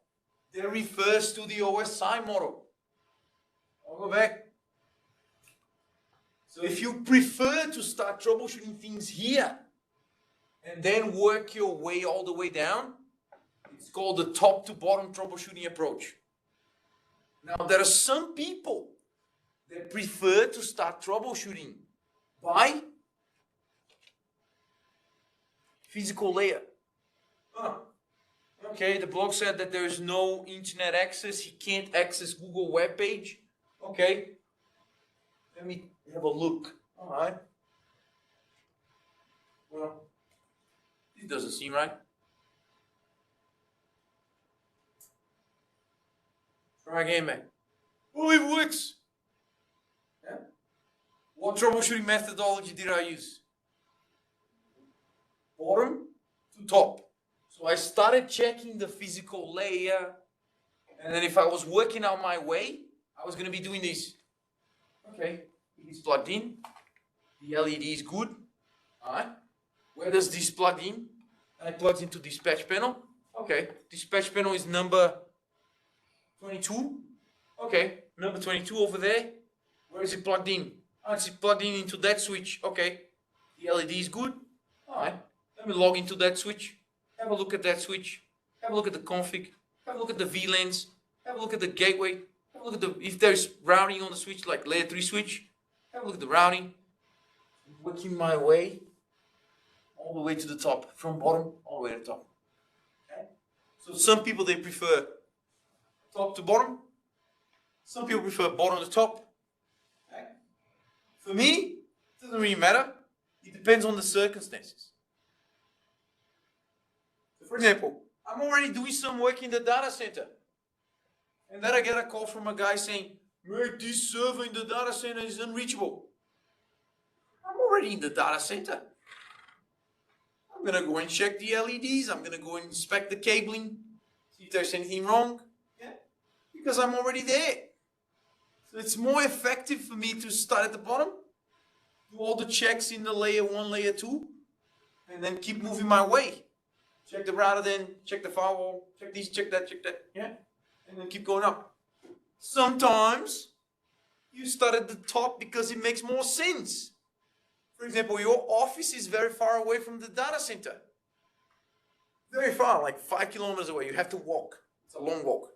that refers to the OSI model. I'll go back. So if you prefer to start troubleshooting things here and then work your way all the way down, it's called the top to bottom troubleshooting approach. Now, there are some people that prefer to start troubleshooting by physical layer. Okay, the blog said that there is no internet access. He can't access Google web page. Okay, let me have a look. All right. Well, this doesn't seem right. Try again, man. Oh, it works. Yeah. What troubleshooting methodology did I use? Bottom to top. So I started checking the physical layer, and then if I was working out my way, I was going to be doing this. Okay, it's plugged in. The LED is good. All right. Where does this plug in? And it plugs into dispatch panel. Okay, dispatch panel is number 22. Okay, number 22 over there. Where is it plugged in? Oh, it's plugged in into that switch. Okay, the LED is good. All right, let me log into that switch. Have a look at that switch. Have a look at the config. Have a look at the VLANs. Have a look at the gateway. Have a look at if there's routing on the switch, like layer 3 switch. Have a look at the routing. Working my way all the way to the top, from bottom all the way to the top. Okay. So some people, they prefer top to bottom. Some people prefer bottom to top. Okay. For me, it doesn't really matter. It depends on the circumstances. So for example, I'm already doing some work in the data center. And then I get a call from a guy saying, mate, this server in the data center is unreachable. I'm already in the data center. I'm going to go and check the LEDs. I'm going to go and inspect the cabling, see if there's anything wrong. Yeah? Because I'm already there. So it's more effective for me to start at the bottom, do all the checks in the layer 1, layer 2, and then keep moving my way. Check the router then, check the firewall, check this, check that, yeah? And then keep going up. Sometimes you start at the top because it makes more sense. For example, your office is very far away from the data center. Very far, like 5 kilometers away. You have to walk. It's a long walk.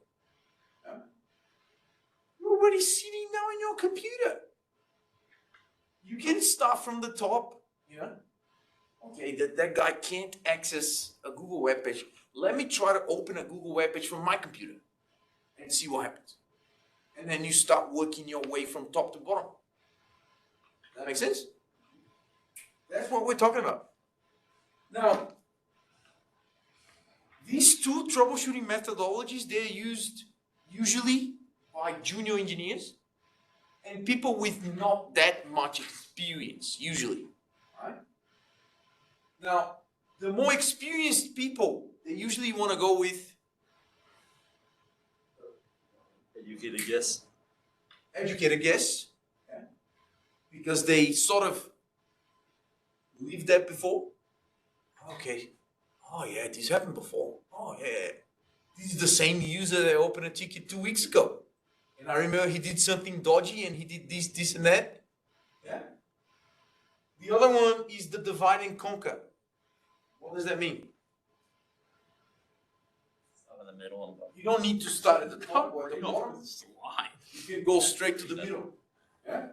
Yeah? You're already sitting now in your computer. You can start from the top. Yeah? Okay, that guy can't access a Google web page. Let me try to open a Google web page from my computer and see what happens. And then you start working your way from top to bottom. That make sense? That's what we're talking about. Now, these two troubleshooting methodologies, they're used usually by junior engineers and people with not that much experience, usually. Right? Now, the more experienced people, they usually want to go with educated guess. Educated guess. Yeah. Because they sort of lived that before? Okay. Oh yeah, this happened before. Oh yeah. This is the same user that opened a ticket 2 weeks ago. And I remember he did something dodgy and he did this, and that. Yeah. The other one is the divide and conquer. What does that mean? Start in the middle and go. You don't need to start at the top or the bottom. Slide. You can go straight to the middle. Yeah.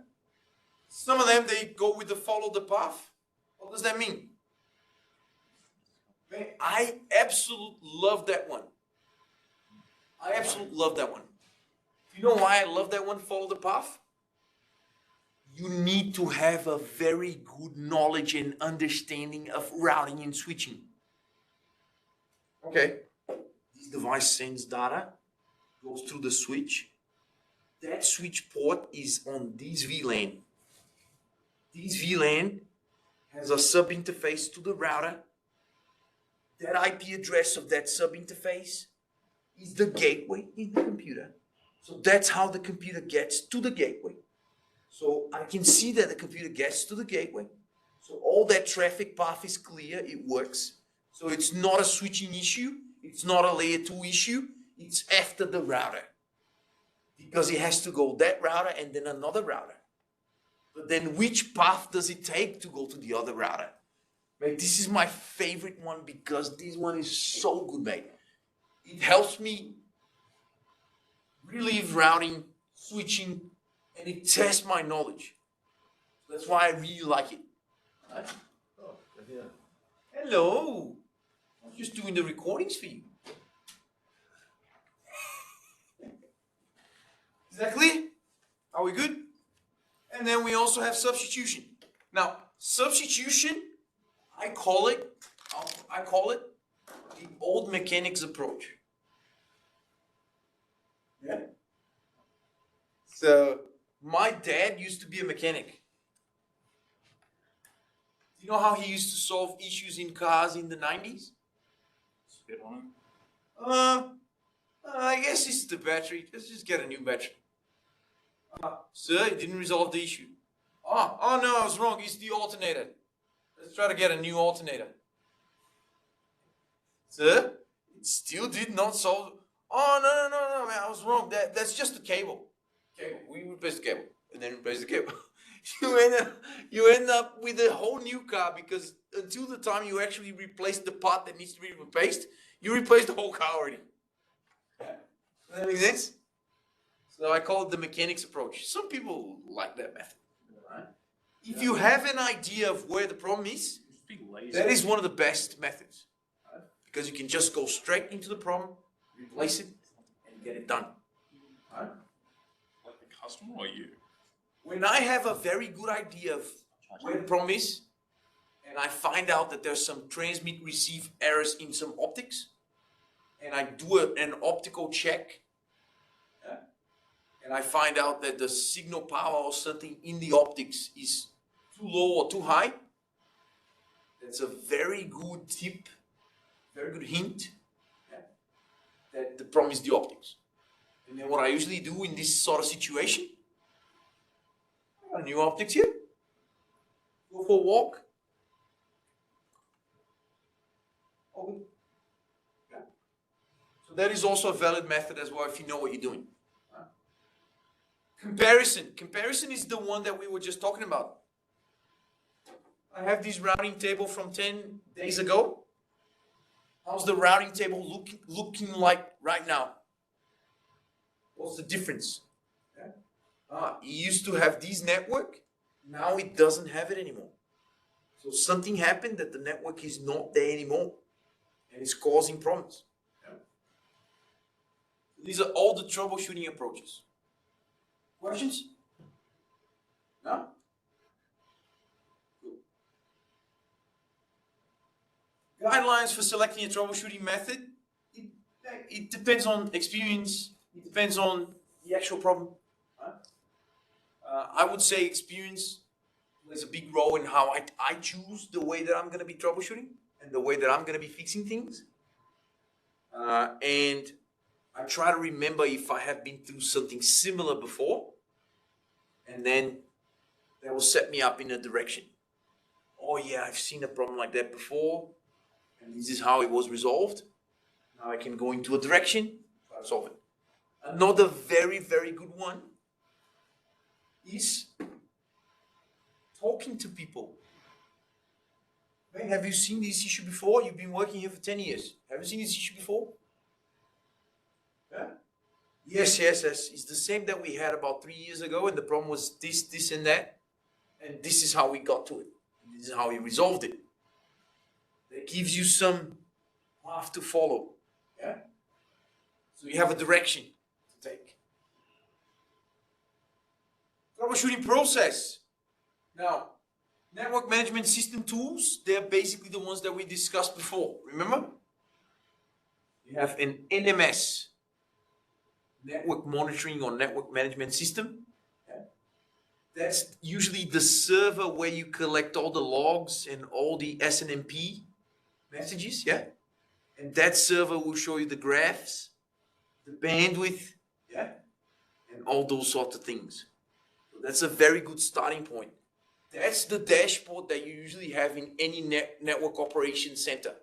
Some of them, they go with the follow the path. What does that mean? Man, I absolutely love that one. I absolutely love that one. You know why I love that one, follow the path? You need to have a very good knowledge and understanding of routing and switching. Okay. This device sends data, goes through the switch. That switch port is on this VLAN. This VLAN has a sub-interface to the router. That IP address of that sub-interface is the gateway in the computer. So that's how the computer gets to the gateway. So I can see that the computer gets to the gateway. So all that traffic path is clear, it works. So it's not a switching issue, it's not a layer 2 issue, it's after the router. Because it has to go that router and then another router. But then which path does it take to go to the other router? Mate, this is my favorite one because this one is so good, mate. It helps me relieve routing, switching, and it tests my knowledge. That's why I really like it. Right? Oh, yeah. Hello. I'm just doing the recordings for you. Is that clear? Are we good? And then we also have substitution. Now, substitution, I call it the old mechanics approach. Yeah. So my dad used to be a mechanic. You know how he used to solve issues in cars in the 90s? Spit on him. I guess it's the battery. Let's just get a new battery. Sir, it didn't resolve the issue. Oh no, I was wrong. It's the alternator. Let's try to get a new alternator. Sir, it still did not solve. Oh no, man, I was wrong. That's just the cable. We replaced the cable, and then replaced the cable. you end up with a whole new car because until the time you actually replace the part that needs to be replaced, you replaced the whole car already. Does that make sense? So I call it the mechanics approach. Some people like that method. Right? If you have an idea of where the problem is, that is one of the best methods. Right? Because you can just go straight into the problem, replace it, and get it done. Right? Like the customer or you? When I have a very good idea of where the problem is, and I find out that there's some transmit-receive errors in some optics, and I do an optical check, and I find out that the signal power or something in the optics is too low or too high, that's a very good tip, very good hint that the problem is the optics. And then what I usually do in this sort of situation, I got a new optics here, go for a walk. Okay. Yeah. So that is also a valid method as well if you know what you're doing. Comparison is the one that we were just talking about. I have this routing table from 10 days ago. How's the routing table looking like right now? What's the difference? It used to have this network. Now it doesn't have it anymore. So something happened that the network is not there anymore. And it's causing problems. These are all the troubleshooting approaches. Questions? No? Cool. Guidelines for selecting a troubleshooting method. It depends on experience. It depends on the actual problem. I would say experience plays a big role in how I choose the way that I'm going to be troubleshooting and the way that I'm going to be fixing things. And I try to remember if I have been through something similar before, and then that will set me up in a direction. oh yeah, I've seen a problem like that before, and this is how it was resolved. Now I can go into a direction, try to solve it. Another very, very good one is talking to people. Hey, have you seen this issue before? You've been working here for 10 years. Have you seen this issue before? Yeah? Yes. It's the same that we had about 3 years ago, and the problem was this, and that. And this is how we got to it. This is how we resolved it. That gives you some path to follow. Yeah? So you have a direction to take. Troubleshooting process. Now, network management system tools, they're basically the ones that we discussed before. Remember? You have an NMS, network monitoring or network management system. Yeah. That's usually the server where you collect all the logs and all the SNMP messages. Yeah. And that server will show you the graphs, the bandwidth, yeah, and all those sorts of things. So that's a very good starting point. That's the dashboard that you usually have in any network operations center.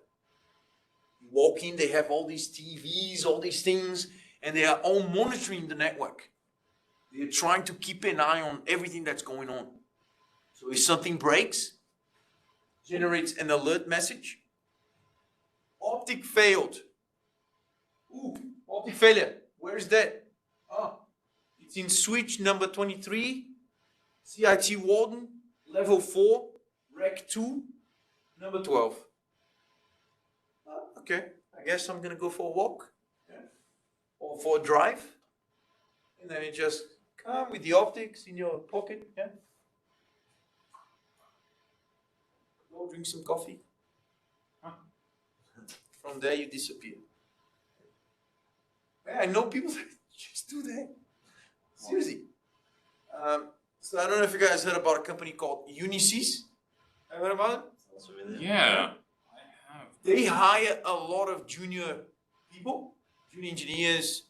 You walk in, they have all these TVs, all these things, and they are all monitoring the network. They're trying to keep an eye on everything that's going on. So if something breaks, generates an alert message. Optic failed. Ooh, optic failure. Where is that? Oh, it's in switch number 23, CIT Warden, level 4, rec 2, number 12. Okay, I guess I'm gonna go for a walk, yeah, or for a drive, and then you just come with the optics in your pocket, yeah. Go drink some coffee. From there you disappear. Yeah, I know people that just do that. Seriously. So I don't know if you guys heard about a company called Unisys. Have you heard about it? Yeah, I have. They hire a lot of junior people, junior engineers,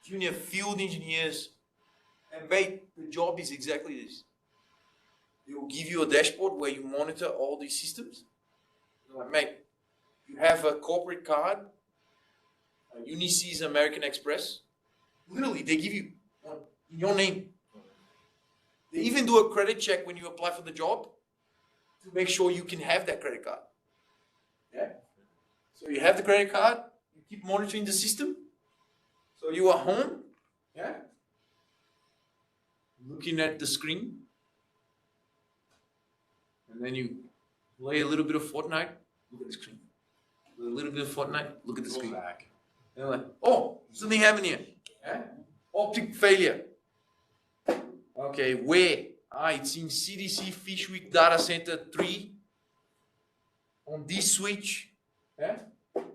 junior field engineers, and mate, the job is exactly this. They will give you a dashboard where you monitor all these systems. They're like, mate, you have a corporate card, Unisys American Express. Literally, they give you one in your name. They even do a credit check when you apply for the job to make sure you can have that credit card. Yeah. So you have the credit card, you keep monitoring the system. So you are home, yeah, looking at the screen, and then you play a little bit of Fortnite, look at the screen. A little bit of Fortnite, look at the screen. Back. And like, oh, something happened here. Yeah? Optic failure. Okay, where? It's in CDC Fishwick Data Center 3 on this switch. Yeah?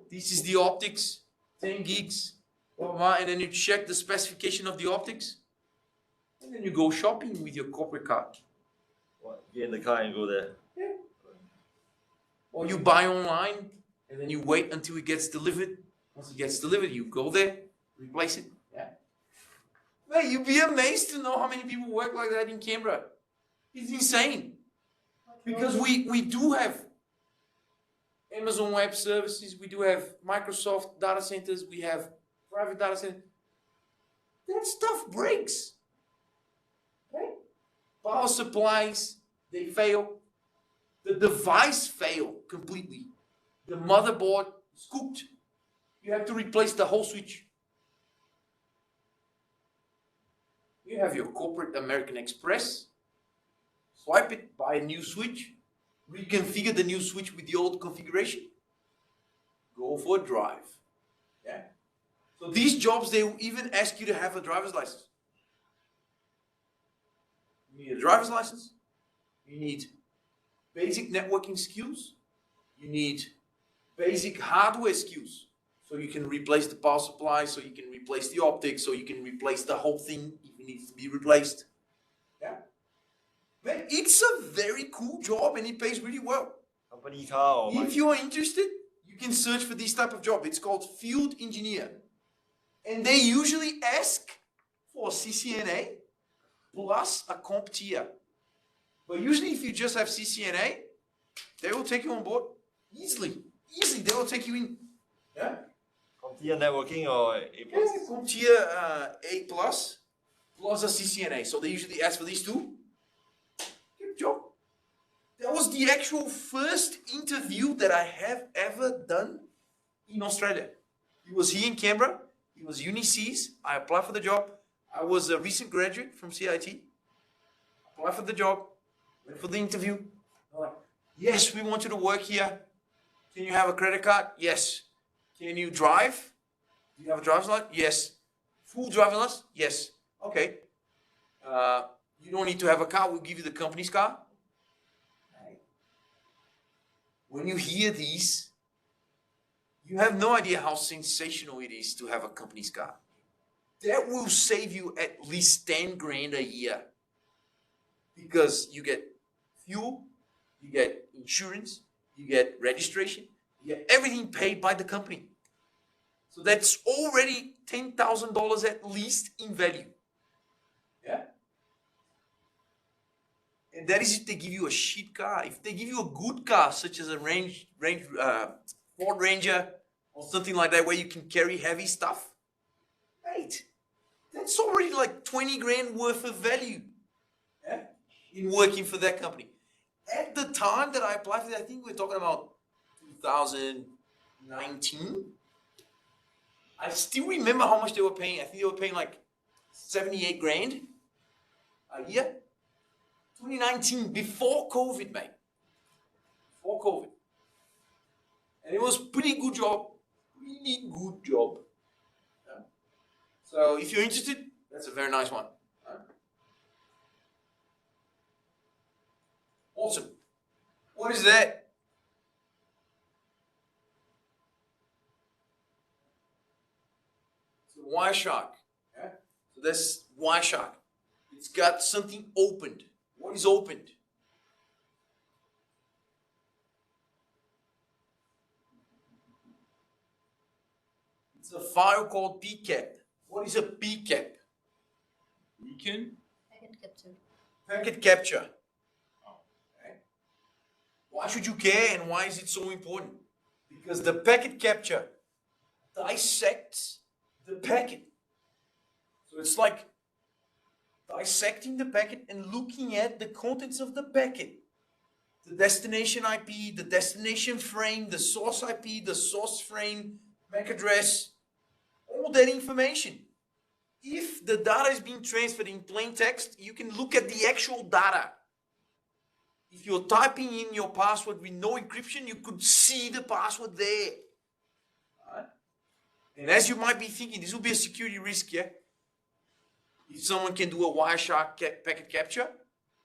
This is the optics, 10 gigs. Blah, blah, blah, and then you check the specification of the optics. And then you go shopping with your corporate card. What? Get in the car and go there. Yeah. Or you buy online and then you wait until it gets delivered. Once it gets delivered, you go there, replace it. Yeah. Man, you'd be amazed to know how many people work like that in Canberra. It's insane. Because we do have Amazon Web Services, we do have Microsoft data centers, we have private data centers. That stuff breaks. Okay? Power supplies, they fail. The device fail completely. The motherboard is cooked. You have to replace the whole switch. You have your corporate American Express. Swipe it, buy a new switch. Reconfigure the new switch with the old configuration. Go for a drive. Yeah. So these jobs, they will even ask you to have a driver's license. You need a driver's license. You need basic networking skills. You need basic hardware skills. So you can replace the power supply, so you can replace the optics, so you can replace the whole thing if it needs to be replaced. Yeah. Man, it's a very cool job and it pays really well. Company car or If you are interested, you can search for this type of job. It's called field engineer. And they usually ask for CCNA plus a comp tier. But usually if you just have CCNA, They will take you on board easily. Easily, they will take you in. Yeah. CompTIA networking or A+? CompTIA A plus a CCNA. So they usually ask for these two. Good job. That was the actual first interview that I have ever done in Australia. It was here in Canberra. It was UniCs. I applied for the job. I was a recent graduate from CIT. Applied for the job. Went for the interview. They're like, yes, we want you to work here. Can you have a credit card? Yes. Can you drive? Do you have a driver's license? Yes. Full driver's license? Yes. Okay. You don't need to have a car. We'll give you the company's car. When you hear these, you have no idea how sensational it is to have a company's car. That will save you at least 10 grand a year. Because you get fuel, you get insurance, you get registration, you get everything paid by the company. So that's already $10,000 at least in value. Yeah? And that is if they give you a shit car. If they give you a good car, such as a Ford Ranger or something like that, where you can carry heavy stuff, right? That's already like 20 grand worth of value, yeah, in working for that company. At the time that I applied for that, I think we're talking about 2019. I still remember how much they were paying. I think they were paying like 78 grand a year. 2019, before COVID, mate. Before COVID. And it was pretty good job. Really good job. Yeah. So if you're interested, that's a very nice one. Right? Awesome. What is that? It's a Wireshark. Yeah? So that's Wireshark. It's got something opened. What is opened? It's a file called PCAP. What is a PCAP? Beacon? Packet capture. Packet capture. Okay. Why should you care and why is it so important? Because the packet capture dissects the packet. So it's like dissecting the packet and looking at the contents of the packet. The destination IP, the destination frame, the source IP, the source frame, MAC address, all that information. If the data is being transferred in plain text, you can look at the actual data. If you're typing in your password with no encryption, you could see the password there. Right? And as you might be thinking, this will be a security risk, yeah? If someone can do a Wireshark packet capture,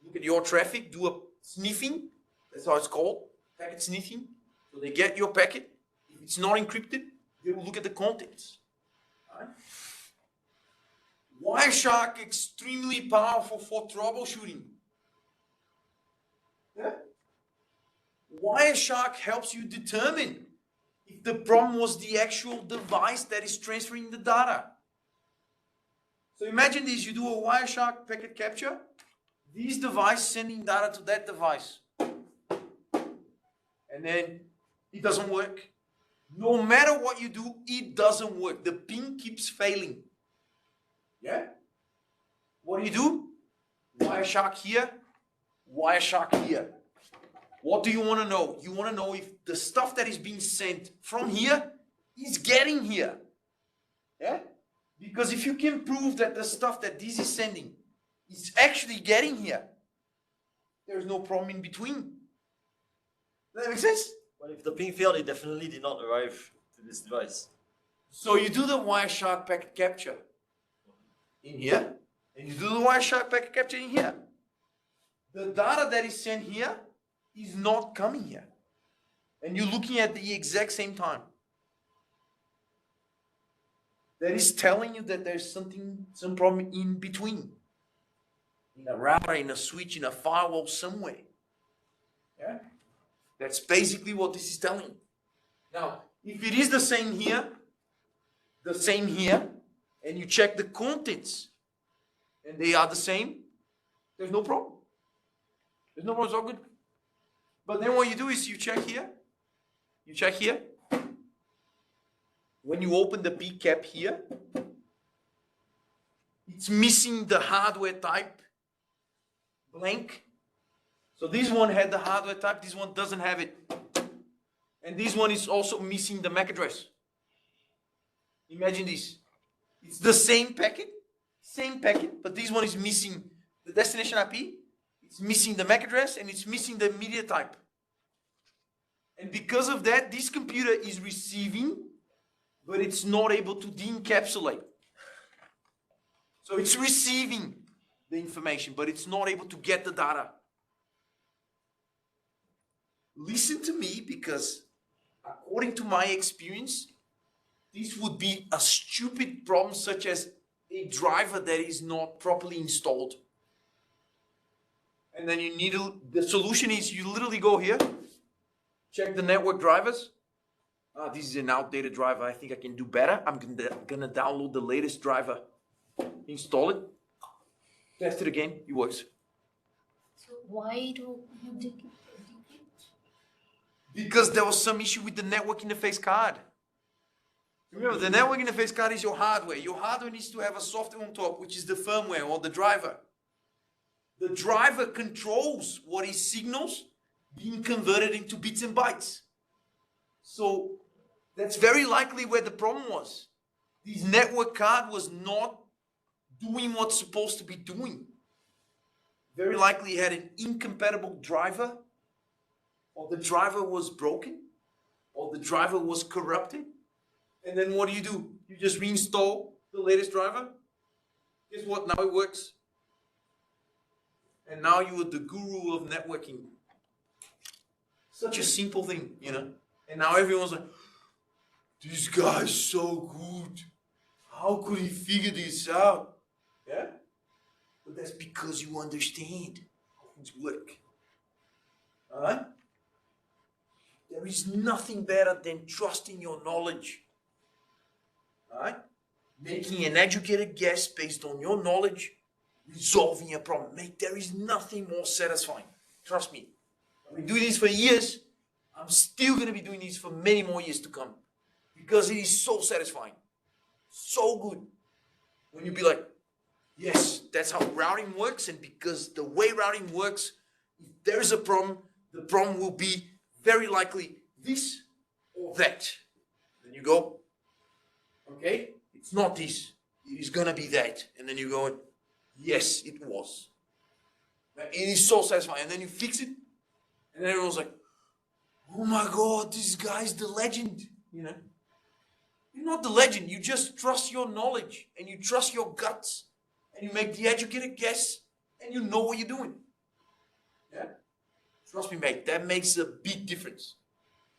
look at your traffic, do a sniffing, that's how it's called, packet sniffing. So they get your packet. If it's not encrypted, they will look at the contents. Right? Wireshark extremely powerful for troubleshooting. Yeah? Wireshark helps you determine if the problem was the actual device that is transferring the data. So imagine this, you do a Wireshark packet capture, this device sending data to that device. And then it doesn't work. No matter what you do, it doesn't work. The ping keeps failing. Yeah? What do? Wireshark here, Wireshark here. What do you want to know? You want to know if the stuff that is being sent from here is getting here. Yeah? Because if you can prove that the stuff that this is sending is actually getting here, there's no problem in between. Does that make sense? But if the ping failed, it definitely did not arrive to this device. So you do the Wireshark packet capture in here, and you do the Wireshark packet capture in here. The data that is sent here is not coming here. And you're looking at the exact same time. That is telling you that there's some problem in between. In a router, in a switch, in a firewall somewhere. Yeah? That's basically what this is telling you. Now, if it is the same here, and you check the contents, and they are the same, there's no problem. There's no problem, it's all good. But then what you do is you check here. You check here. When you open the P cap here, it's missing the hardware type blank. So this one had the hardware type, this one doesn't have it. And this one is also missing the MAC address. Imagine this. It's the same packet, but this one is missing the destination IP, it's missing the MAC address, and it's missing the media type. And because of that, this computer is receiving, but it's not able to de-encapsulate. So it's receiving the information, but it's not able to get the data. Listen to me, because according to my experience, this would be a stupid problem, such as a driver that is not properly installed. And then you need the solution is you literally go here, check the network drivers. This is an outdated driver. I think I can do better. I'm gonna download the latest driver, install it, test it again. It works. So why do you decrypt? Because there was some issue with the network interface card. Remember, the network interface card is your hardware. Your hardware needs to have a software on top, which is the firmware or the driver. The driver controls what is signals being converted into bits and bytes. So that's very likely where the problem was. This network card was not doing what's supposed to be doing. Very likely it had an incompatible driver, or the driver was broken, or the driver was corrupted. And then what do? You just reinstall the latest driver. Guess what? Now it works. And now you are the guru of networking. Such a simple thing, you know. And now everyone's like, this guy's so good. How could he figure this out? Yeah? But that's because you understand how things work. Alright? There is nothing better than trusting your knowledge. Alright? Making an educated guess based on your knowledge, resolving a problem. Mate, there is nothing more satisfying. Trust me. I've been doing this for years. I'm still going to be doing this for many more years to come. Because it is so satisfying. So good. When you be like, yes, that's how routing works. And because the way routing works, if there's a problem, the problem will be very likely this or that. Then you go, okay, it's not this. It is going to be that. And then you go, yes, it was. It is so satisfying. And then you fix it. And then everyone's like, oh my God, this guy's the legend. You know? You're not the legend. You just trust your knowledge. And you trust your guts. And you make the educated guess. And you know what you're doing. Yeah? Trust me, mate. That makes a big difference.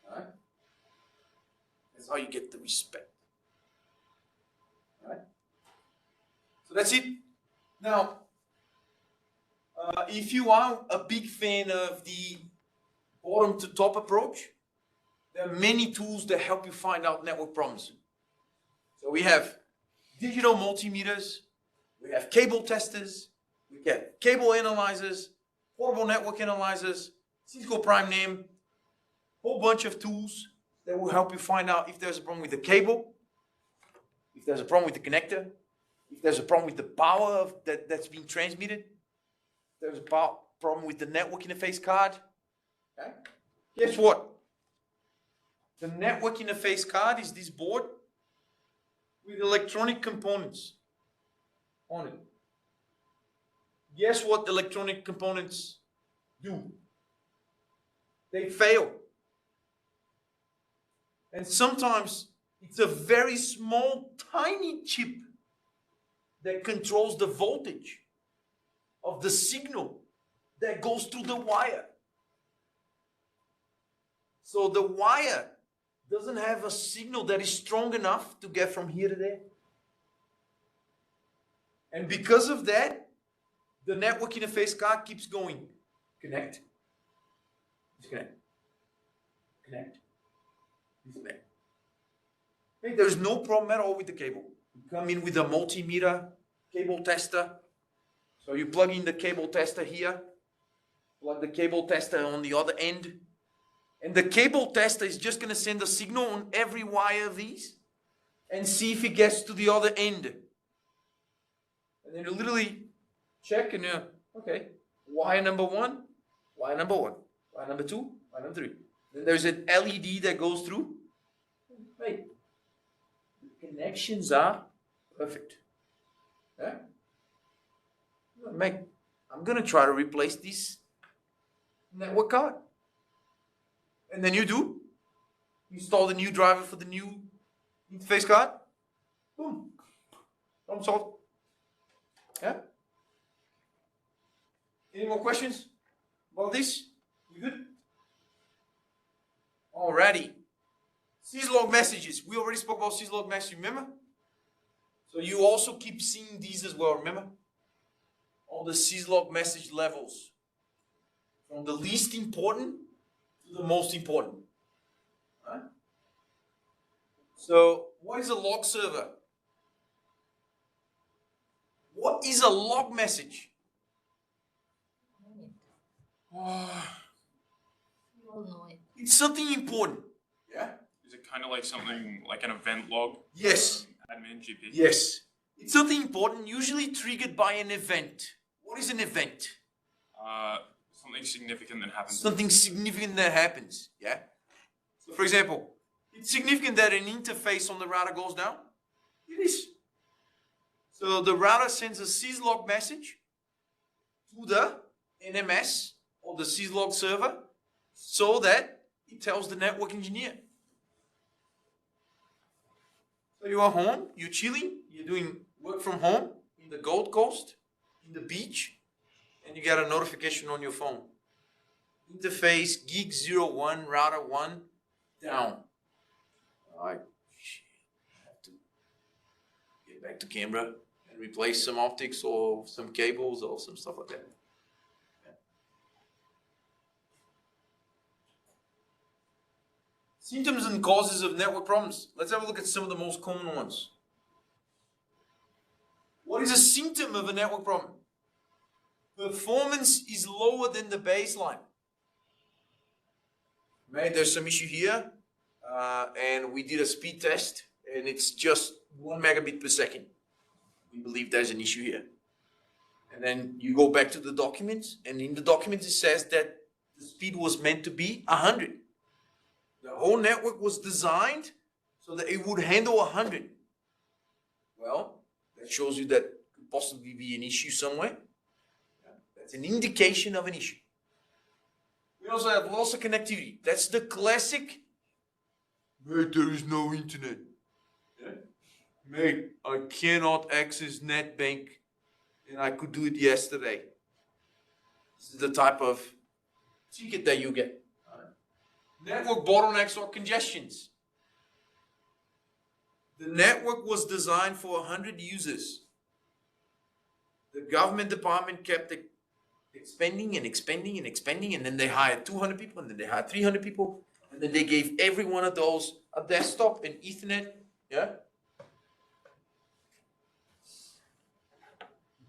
Alright? That's how you get the respect. Alright? So that's it. Now, if you are a big fan of the bottom to top approach, there are many tools that help you find out network problems. So we have digital multimeters, we have cable testers, we get cable analyzers, portable network analyzers, Cisco Prime Name, whole bunch of tools that will help you find out if there's a problem with the cable, if there's a problem with the connector, if there's a problem with the power that's being transmitted, if there's a problem with the network interface card. Okay? Guess what? The network interface card is this board with electronic components on it. Guess what electronic components do? They fail. And sometimes it's a very small, tiny chip that controls the voltage of the signal that goes through the wire. So the wire doesn't have a signal that is strong enough to get from here to there. And because of that, the network interface card keeps going. Connect. Disconnect. Connect. Disconnect. Hey, there's no problem at all with the cable. You come in with a multimeter cable tester. So you plug in the cable tester here. plug the cable tester on the other end, and the cable tester is just gonna send a signal on every wire of these and see if it gets to the other end. And then you literally check and okay, wire number one, wire number one, wire number two, wire number three. Then there's an LED that goes through. Hey, the connections are perfect. Yeah? Meg, I'm gonna try to replace this network card. And then you do. Install the new driver for the new interface card. Boom. Problem solved. Yeah? Any more questions about this? You good? Alrighty. syslog messages. We already spoke about syslog messages, remember? So you also keep seeing these as well, remember? All the syslog message levels. From the least important to the most important. Right? So, what is a log server? What is a log message? You all know it. It's something important. Yeah? Is it kind of like something like an event log? Yes. Admin GP? Yes. It's something important, usually triggered by an event. What is an event? Something significant that happens. Something significant that happens. Yeah? So, for example, it's significant that an interface on the router goes down. It is. So the router sends a syslog message to the NMS or the syslog server so that it tells the network engineer. So you are home, you're chilling, you're doing work from home in the Gold Coast, in the beach, and you get a notification on your phone. Interface gig 01, router 1, down. Alright, I have to get back to Canberra and replace some optics or some cables or some stuff like that. Symptoms and causes of network problems. Let's have a look at some of the most common ones. What is a symptom of a network problem? Performance is lower than the baseline. Right, there's some issue here, and we did a speed test, and it's just 1 megabit per second. We believe there's an issue here. And then you go back to the documents, and in the documents it says that the speed was meant to be 100. The whole network was designed so that it would handle 100. Well, that shows you that could possibly be an issue somewhere. That's an indication of an issue. We also have loss of connectivity. That's the classic, mate, there is no internet. Yeah? Mate, I cannot access NetBank, and I could do it yesterday. This is the type of ticket that you get. Network bottlenecks or congestions. The network was designed for 100 users. The government department kept expanding and expanding and expanding, and then they hired 200 people, and then they hired 300 people, and then they gave every one of those a desktop and Ethernet. Yeah.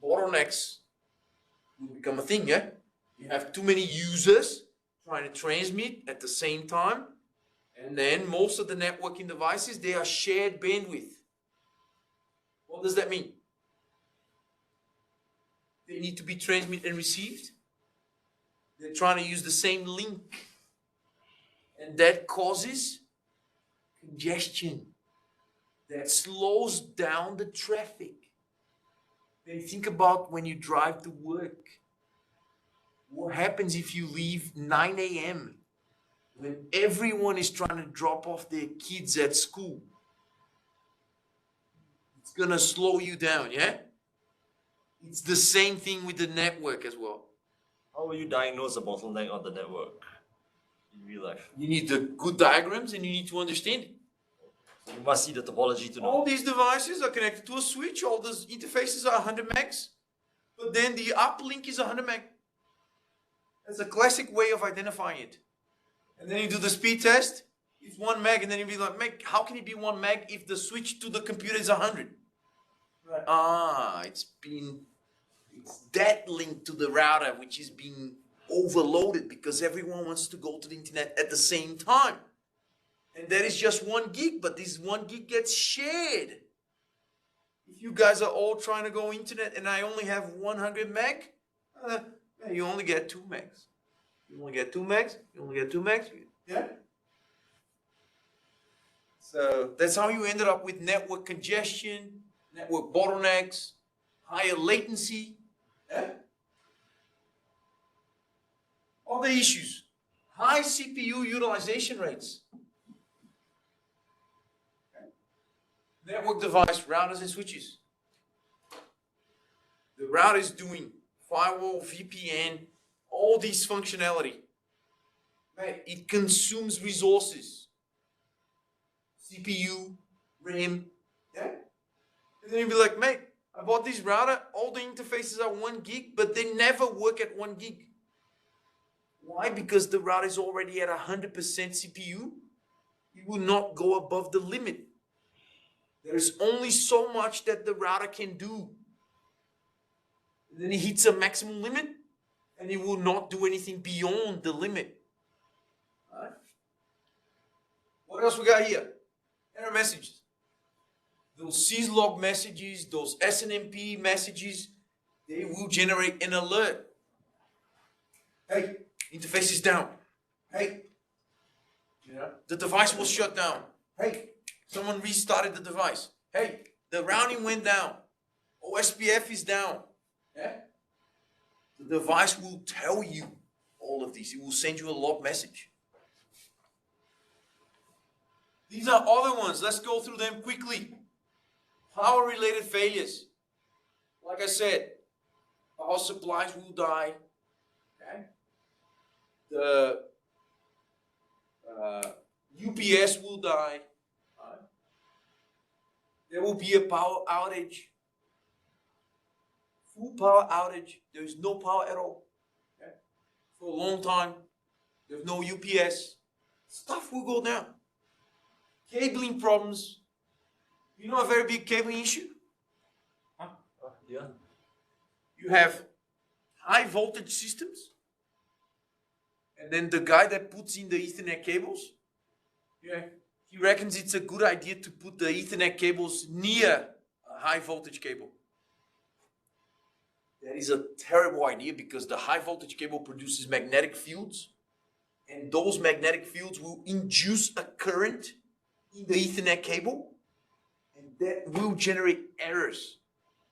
Bottlenecks will become a thing. Yeah. You have too many users trying to transmit at the same time, and then most of the networking devices, they are shared bandwidth. What does that mean? They need to be transmitted and received. They're trying to use the same link, and that causes congestion. That slows down the traffic. Then think about when you drive to work. What happens if you leave 9 a.m. when everyone is trying to drop off their kids at school? It's gonna slow you down, yeah? It's the same thing with the network as well. How will you diagnose a bottleneck on the network in real life? You need the good diagrams and you need to understand it. You must see the topology to know. All these devices are connected to a switch. All those interfaces are 100 megs. But then the uplink is 100 meg. That's a classic way of identifying it. And then you do the speed test. It's 1 meg. And then you be like, meg, how can it be 1 meg if the switch to the computer is 100? Right. It's that link to the router which is being overloaded because everyone wants to go to the internet at the same time. And that is just 1 gig, but this 1 gig gets shared. If you guys are all trying to go internet and I only have 100 meg, you only get 2 megs. You only get 2 megs, you only get 2 megs, yeah? So that's how you ended up with network congestion, network bottlenecks, higher latency, yeah? Other issues, high CPU utilization rates. Network device, routers and switches. The router is doing firewall, VPN, all these functionality. Right? It consumes resources. CPU, RAM, yeah? And then you'll be like, mate, I bought this router, all the interfaces are 1 gig, but they never work at 1 gig. Why? Because the router is already at 100% CPU. It will not go above the limit. There is only so much that the router can do. And then it hits a maximum limit, and it will not do anything beyond the limit. All right? What else we got here? Error messages. Those syslog messages, those SNMP messages, they will generate an alert. Hey, interface is down. Hey, the device was shut down. Hey, someone restarted the device. Hey, the routing went down. OSPF is down. Yeah? The device will tell you all of this. It will send you a log message. These are other ones. Let's go through them quickly. Power-related failures. Like I said, power supplies will die. Okay? The UPS will die. Right? There will be a power outage. Full power outage. There is no power at all. Okay? For a long time, there's no UPS. Stuff will go down. Cabling problems. You know a very big cabling issue? Yeah. You have high voltage systems, and then the guy that puts in the Ethernet cables, he reckons it's a good idea to put the Ethernet cables near a high voltage cable. That is a terrible idea because the high voltage cable produces magnetic fields, and those magnetic fields will induce a current in the Ethernet cable, and that will generate errors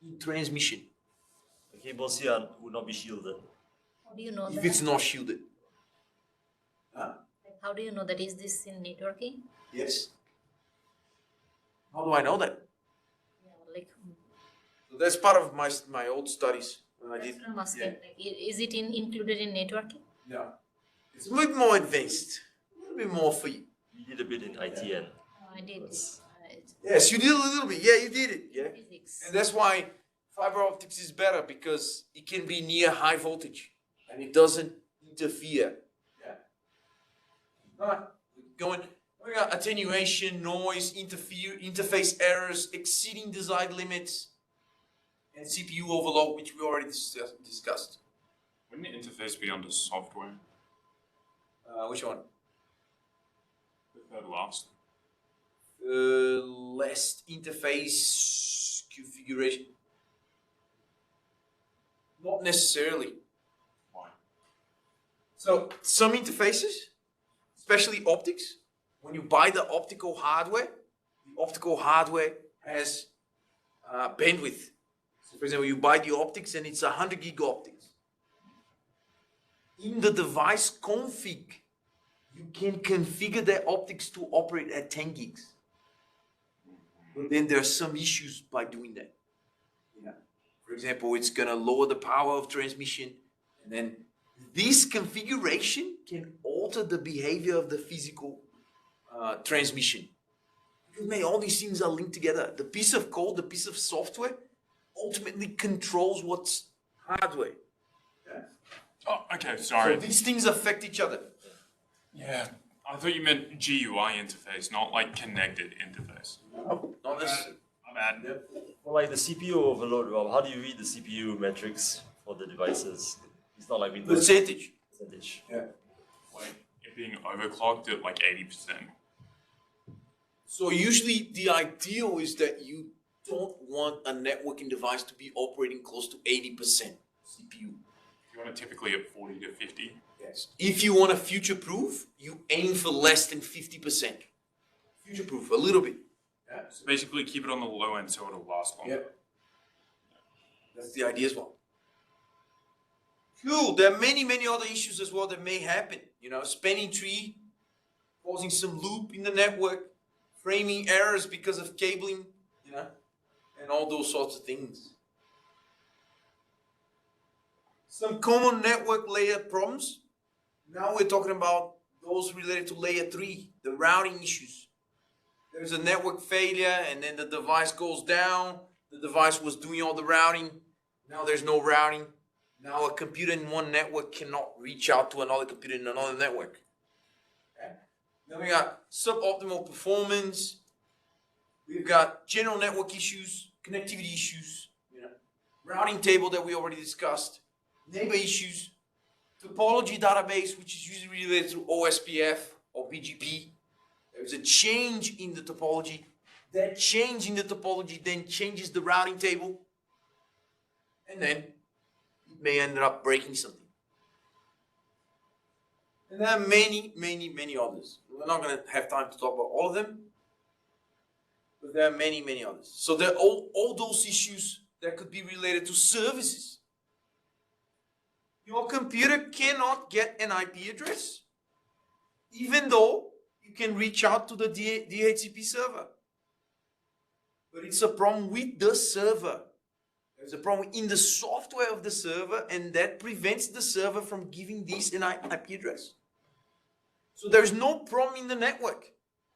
in transmission The cables here would not be shielded. How do you know if that? it's not shielded. Huh? Like, how do you know that? Is this in networking? Yes. How do I know that? Yeah, like So that's part of my old studies when I that's did. what I'm asking. Yeah. Like, is it included in networking? Yeah. It's a little bit more advanced. A little bit more for you. We did a bit in ITN. I did. Yes, you did a little bit. Yeah, you did it. Yeah. Physics. And that's why fiber optics is better because it can be near high voltage and it doesn't interfere. Yeah. Alright. We got attenuation, noise, interface errors, exceeding desired limits, and CPU overload, which we already discussed. Wouldn't the interface be under software? Which one? The third last. Less interface configuration. Not necessarily. Why? So some interfaces, especially optics, when you buy the optical hardware has bandwidth. So for example, you buy the optics and it's 100 gig optics. In the device config, you can configure the optics to operate at 10 gigs. But then there are some issues by doing that. Yeah. For example, it's going to lower the power of transmission, and then this configuration can alter the behavior of the physical transmission. Because man, all these things are linked together. The piece of code, the piece of software, ultimately controls what's hardware. Yeah. Oh, okay, sorry. So these things affect each other. Yeah. I thought you meant GUI interface, not like connected interface. No, not necessarily. My bad. For like the CPU overload, Rob, how do you read the CPU metrics for the devices? It's not like Windows. Percentage. percentage. Yeah. Like it being overclocked at like 80%. So usually the ideal is that you don't want a networking device to be operating close to 80% CPU. You want it typically at 40 to 50. Yes. If you want to future-proof, you aim for less than 50%. Future-proof, a little bit. Yeah. So basically keep it on the low end so it'll last longer. Yeah. That's the idea as well. Cool. There are many, many other issues as well that may happen. You know, spanning tree, causing some loop in the network, framing errors because of cabling, you know, and all those sorts of things. Some common network layer problems. Now we're talking about those related to layer 3, the routing issues. There's a network failure and then the device goes down. The device was doing all the routing. Now there's no routing. Now a computer in one network cannot reach out to another computer in another network. Okay. Then we got suboptimal performance. We've got general network issues, connectivity issues, you know, routing table that we already discussed, neighbor issues, topology database, which is usually related to OSPF or BGP. There's a change in the topology. That change in the topology then changes the routing table. And then it may end up breaking something. And there are many, many, many others. We're not going to have time to talk about all of them. But there are many, many others. So there are all those issues that could be related to services. Your computer cannot get an IP address, even though you can reach out to the DHCP server. But it's a problem with the server. There's a problem in the software of the server, and that prevents the server from giving this an IP address. So there's no problem in the network.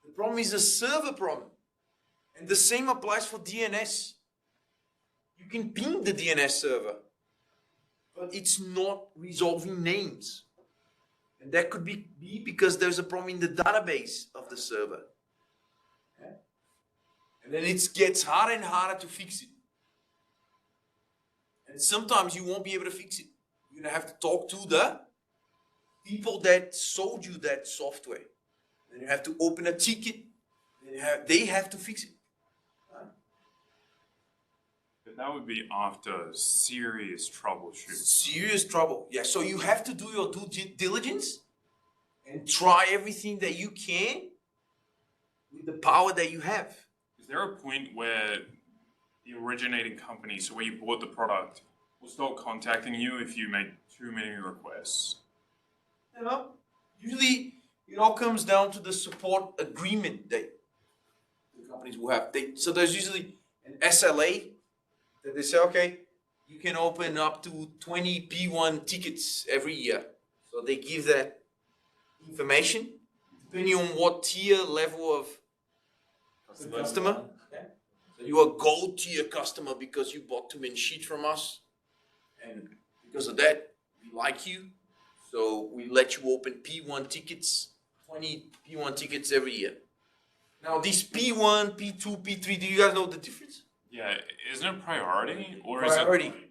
The problem is a server problem. And the same applies for DNS. You can ping the DNS server, but it's not resolving names. And that could be because there's a problem in the database of the server. Okay? And then it gets harder and harder to fix it. And sometimes you won't be able to fix it. You're going to have to talk to the people that sold you that software. Then you have to open a ticket. Then they have to fix it. But that would be after serious troubleshooting. Serious trouble. Yeah, so you have to do your due diligence and try everything that you can with the power that you have. Is there a point where the originating company, so where you bought the product, will start contacting you if you make too many requests? You know, usually it all comes down to the support agreement that the companies will have. So there's usually an SLA that they say, okay, you can open up to 20 P1 tickets every year. So they give that information depending on what tier level of customer. Okay. So you are a gold tier customer because you bought too many sheets from us. And because of that, we like you. So we let you open P1 tickets, 20 P1 tickets every year. Now these P1, P2, P3, do you guys know the difference? Yeah, isn't it priority? Or Priority. is it like,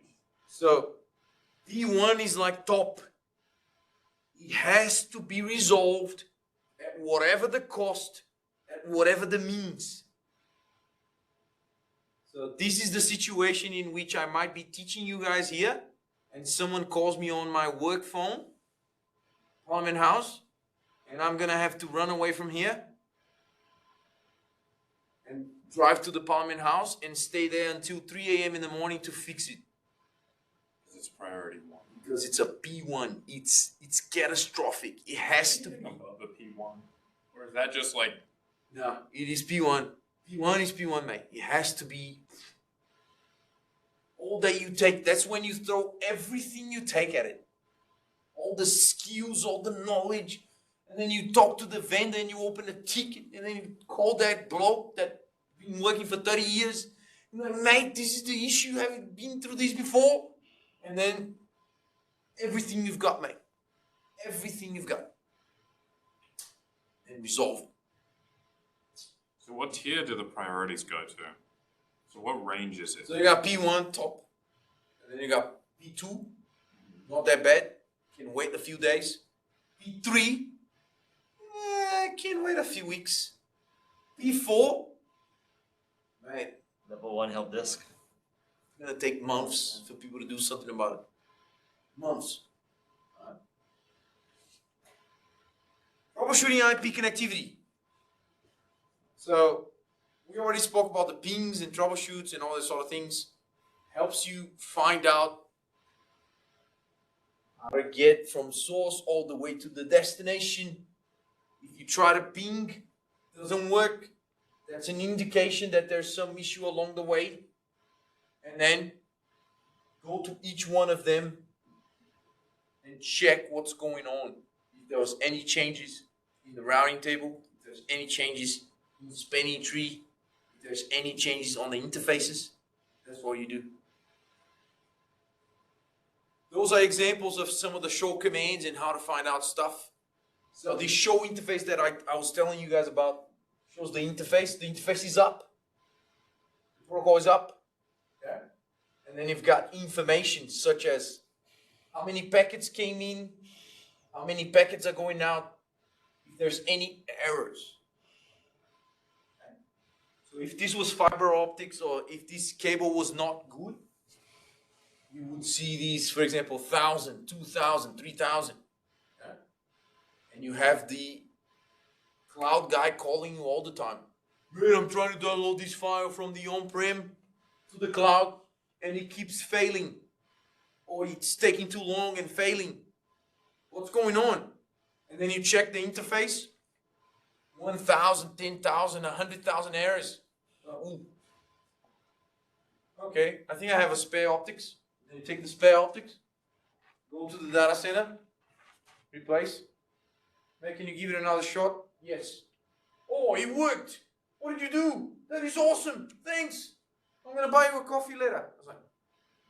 So P1 is like top. It has to be resolved at whatever the cost, at whatever the means. So this is the situation in which I might be teaching you guys here, and someone calls me on my work phone, Parliament House, and I'm gonna have to run away from here and drive to the Parliament House and stay there until 3 a.m. in the morning to fix it. it's priority one? Because it's a P1. It's catastrophic. It has to be. Above the P1? Or is that just like, No, it is P1. P1 is P1, mate. It has to be. All that you take, that's when you throw everything you take at it. All the skills, all the knowledge. And then you talk to the vendor and you open a ticket and then you call that bloke that's been working for 30 years. You're like, mate, this is the issue. Have you been through this before? And then everything you've got, mate. Everything you've got. And resolve it. so what tier do the priorities go to? So what range is it? So you got P1 top. And then you got P2. Not that bad. can wait a few days. P3, can wait a few weeks. P4, right, Level 1 help desk. it's gonna take months for people to do something about it. Months. Alright. Troubleshooting IP connectivity. So we already spoke about the pings and troubleshoots and all these sort of things. Helps you find out how to get from source all the way to the destination. If you try to ping, it doesn't work. That's an indication that there's some issue along the way. And then go to each one of them and check what's going on. If there was any changes in the routing table, if there's any changes in the spanning tree, if there's any changes on the interfaces, that's what you do. Those are examples of some of the show commands and how to find out stuff. So this show interface that I was telling you guys about shows the interface. The interface is up. The protocol is up. Yeah. And then you've got information such as how many packets came in, how many packets are going out, if there's any errors. Okay. So if this was fiber optics or if this cable was not good, you would see these, for example, 1,000, 2,000, 3,000. Yeah. And you have the cloud guy calling you all the time. Man, I'm trying to download this file from the on-prem to the cloud and it keeps failing. Or it's taking too long and failing. What's going on? And then you check the interface. 1,000, 10,000, 100,000 errors. Ooh. Okay, I think I have a spare optics. Then you take the spare optics, go to the data center, replace. Man, can you give it another shot? Yes. Oh, it worked. What did you do? That is awesome. Thanks. I'm going to buy you a coffee later. I was like,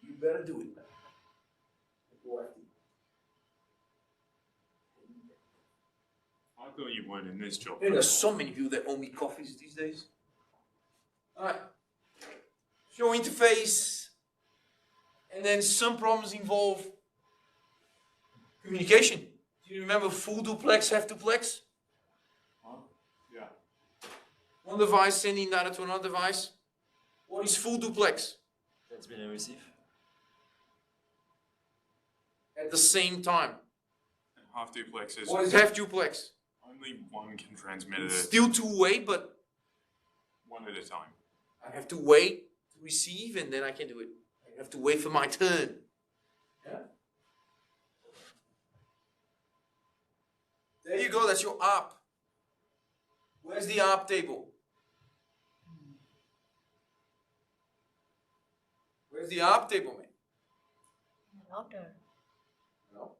you better do it, man. I thought you weren't in this job. There's so many people that owe me coffees these days. Alright. Show interface. And then some problems involve communication. Do you remember full duplex, half duplex? Huh? Yeah. One device sending data to another device. What is full duplex? Transmit and receive. At the same time. And half duplex is What is half duplex? only one can transmit It's it still two-way, but one at a time. I have to wait to receive and then I can do it. I have to wait for my turn. Yeah? There you go, that's your ARP. Where's the ARP table? Where's the ARP table, man? Router. No.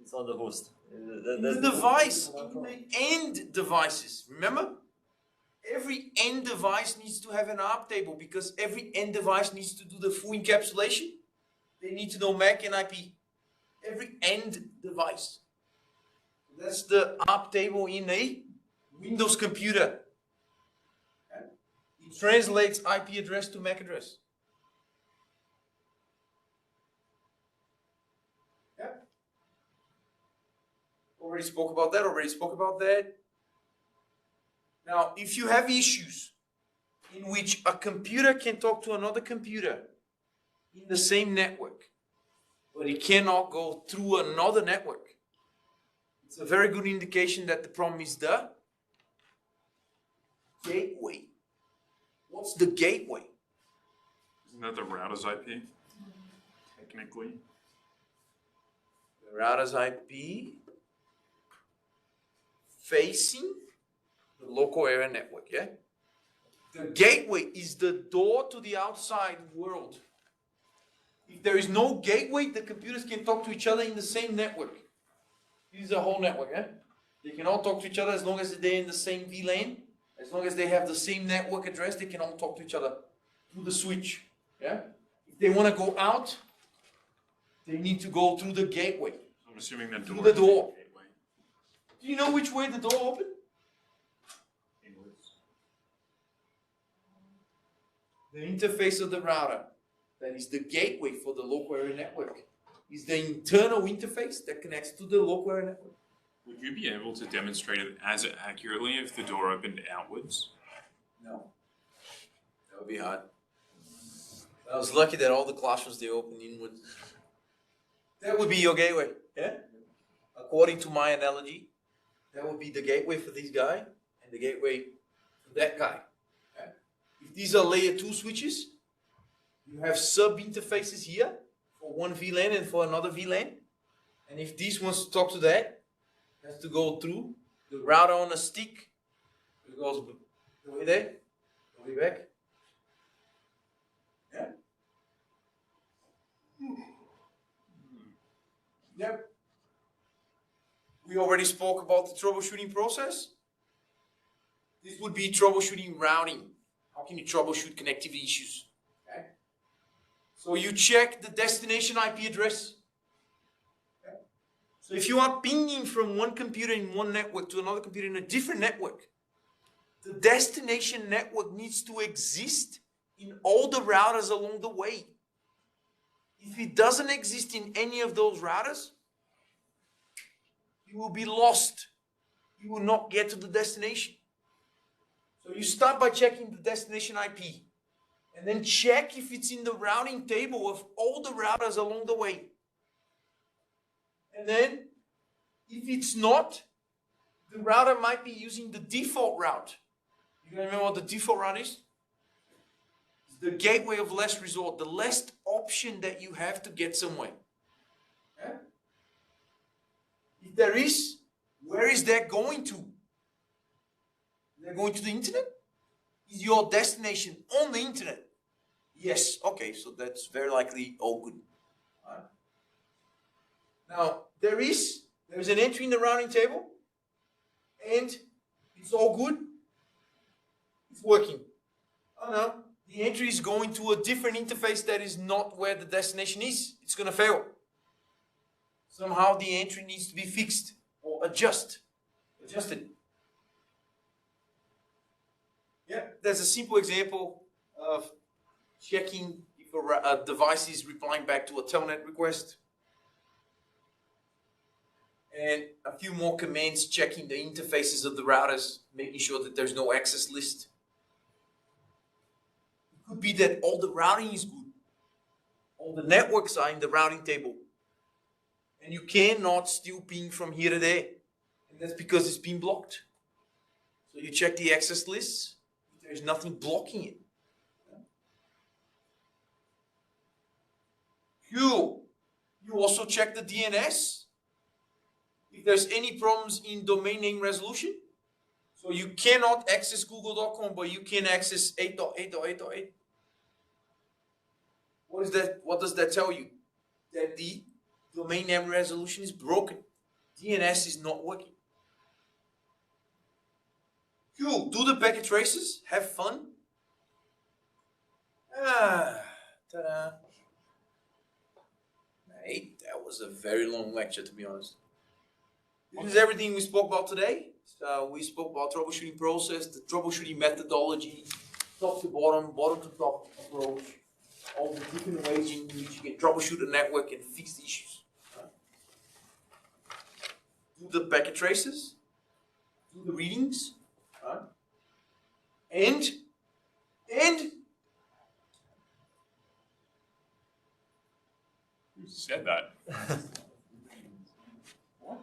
It's on the host. The device, in the end devices. Remember? Every end device needs to have an ARP table because every end device needs to do the full encapsulation. They need to know MAC and IP. Every end device. That's the ARP table in a Windows computer. It translates IP address to MAC address. Yeah. Already spoke about that. Now, if you have issues in which a computer can talk to another computer in the same network, but it cannot go through another network, it's a very good indication that the problem is the gateway. What's the gateway? Isn't that the router's IP? Technically. The router's IP facing the local area network, yeah? The gateway is the door to the outside world. If there is no gateway, the computers can talk to each other in the same network. This is a whole network, yeah? They can all talk to each other as long as they're in the same VLAN. As long as they have the same network address, they can all talk to each other through the switch, yeah? If they want to go out, they need to go through the gateway. So I'm assuming that Through door the is door. gateway. Do you know which way the door opened? Inwards. The interface of the router. That is the gateway for the local area network. is the internal interface that connects to the local area network. Would you be able to demonstrate it as accurately if the door opened outwards? No. That would be hard. I was lucky that all the classrooms they opened inwards. That would be your gateway, yeah? According to my analogy, that would be the gateway for this guy and the gateway for that guy. Yeah? If these are layer 2 switches, you have sub interfaces here for one VLAN and for another VLAN. And if this wants to talk to that, it has to go through the router on a stick. It goes the way there, the way back. Yeah. Yep. We already spoke about the troubleshooting process. This would be troubleshooting routing. How can you troubleshoot connectivity issues? Okay. So you check the destination IP address. Okay. So if you are pinging from one computer in one network to another computer in a different network, the destination network needs to exist in all the routers along the way. If it doesn't exist in any of those routers, you will be lost. You will not get to the destination. So you start by checking the destination IP and then check if it's in the routing table of all the routers along the way. And then if it's not, the router might be using the default route. You guys remember what the default route is? It's the gateway of last resort, the last option that you have to get somewhere. Yeah? If there is, where is that going to? Is that going to the internet? Is your destination on the internet? Yes, okay, so that's very likely all good. All right. Now, there's an entry in the routing table, and it's all good. It's working. Oh no, the entry is going to a different interface that is not where the destination is. It's going to fail. Somehow the entry needs to be fixed or adjusted. Yeah, there's a simple example of checking if a device is replying back to a telnet request. And a few more commands checking the interfaces of the routers, making sure that there's no access list. It could be that all the routing is good. All the networks are in the routing table. And you cannot still ping from here to there. And that's because it's been blocked. So you check the access lists. There's nothing blocking it. You also check the DNS. If there's any problems in domain name resolution. So you cannot access google.com, but you can access 8.8.8.8. What is that? What does that tell you? That the domain name resolution is broken. DNS is not working. Cool. Do the packet traces. Have fun. Ta-da. Hey, that was a very long lecture, to be honest. This is everything we spoke about today. So we spoke about troubleshooting process, the troubleshooting methodology, top to bottom, bottom to top approach, all the different ways in which you can troubleshoot a network and fix the issues. Do the packet traces, do the readings, and Who said that? what?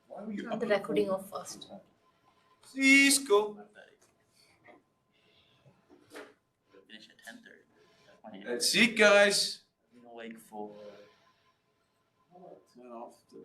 Why were you Turn the recording off first. Cisco. Finish at 10:30. That's it, guys. I've been awake for. Turn off the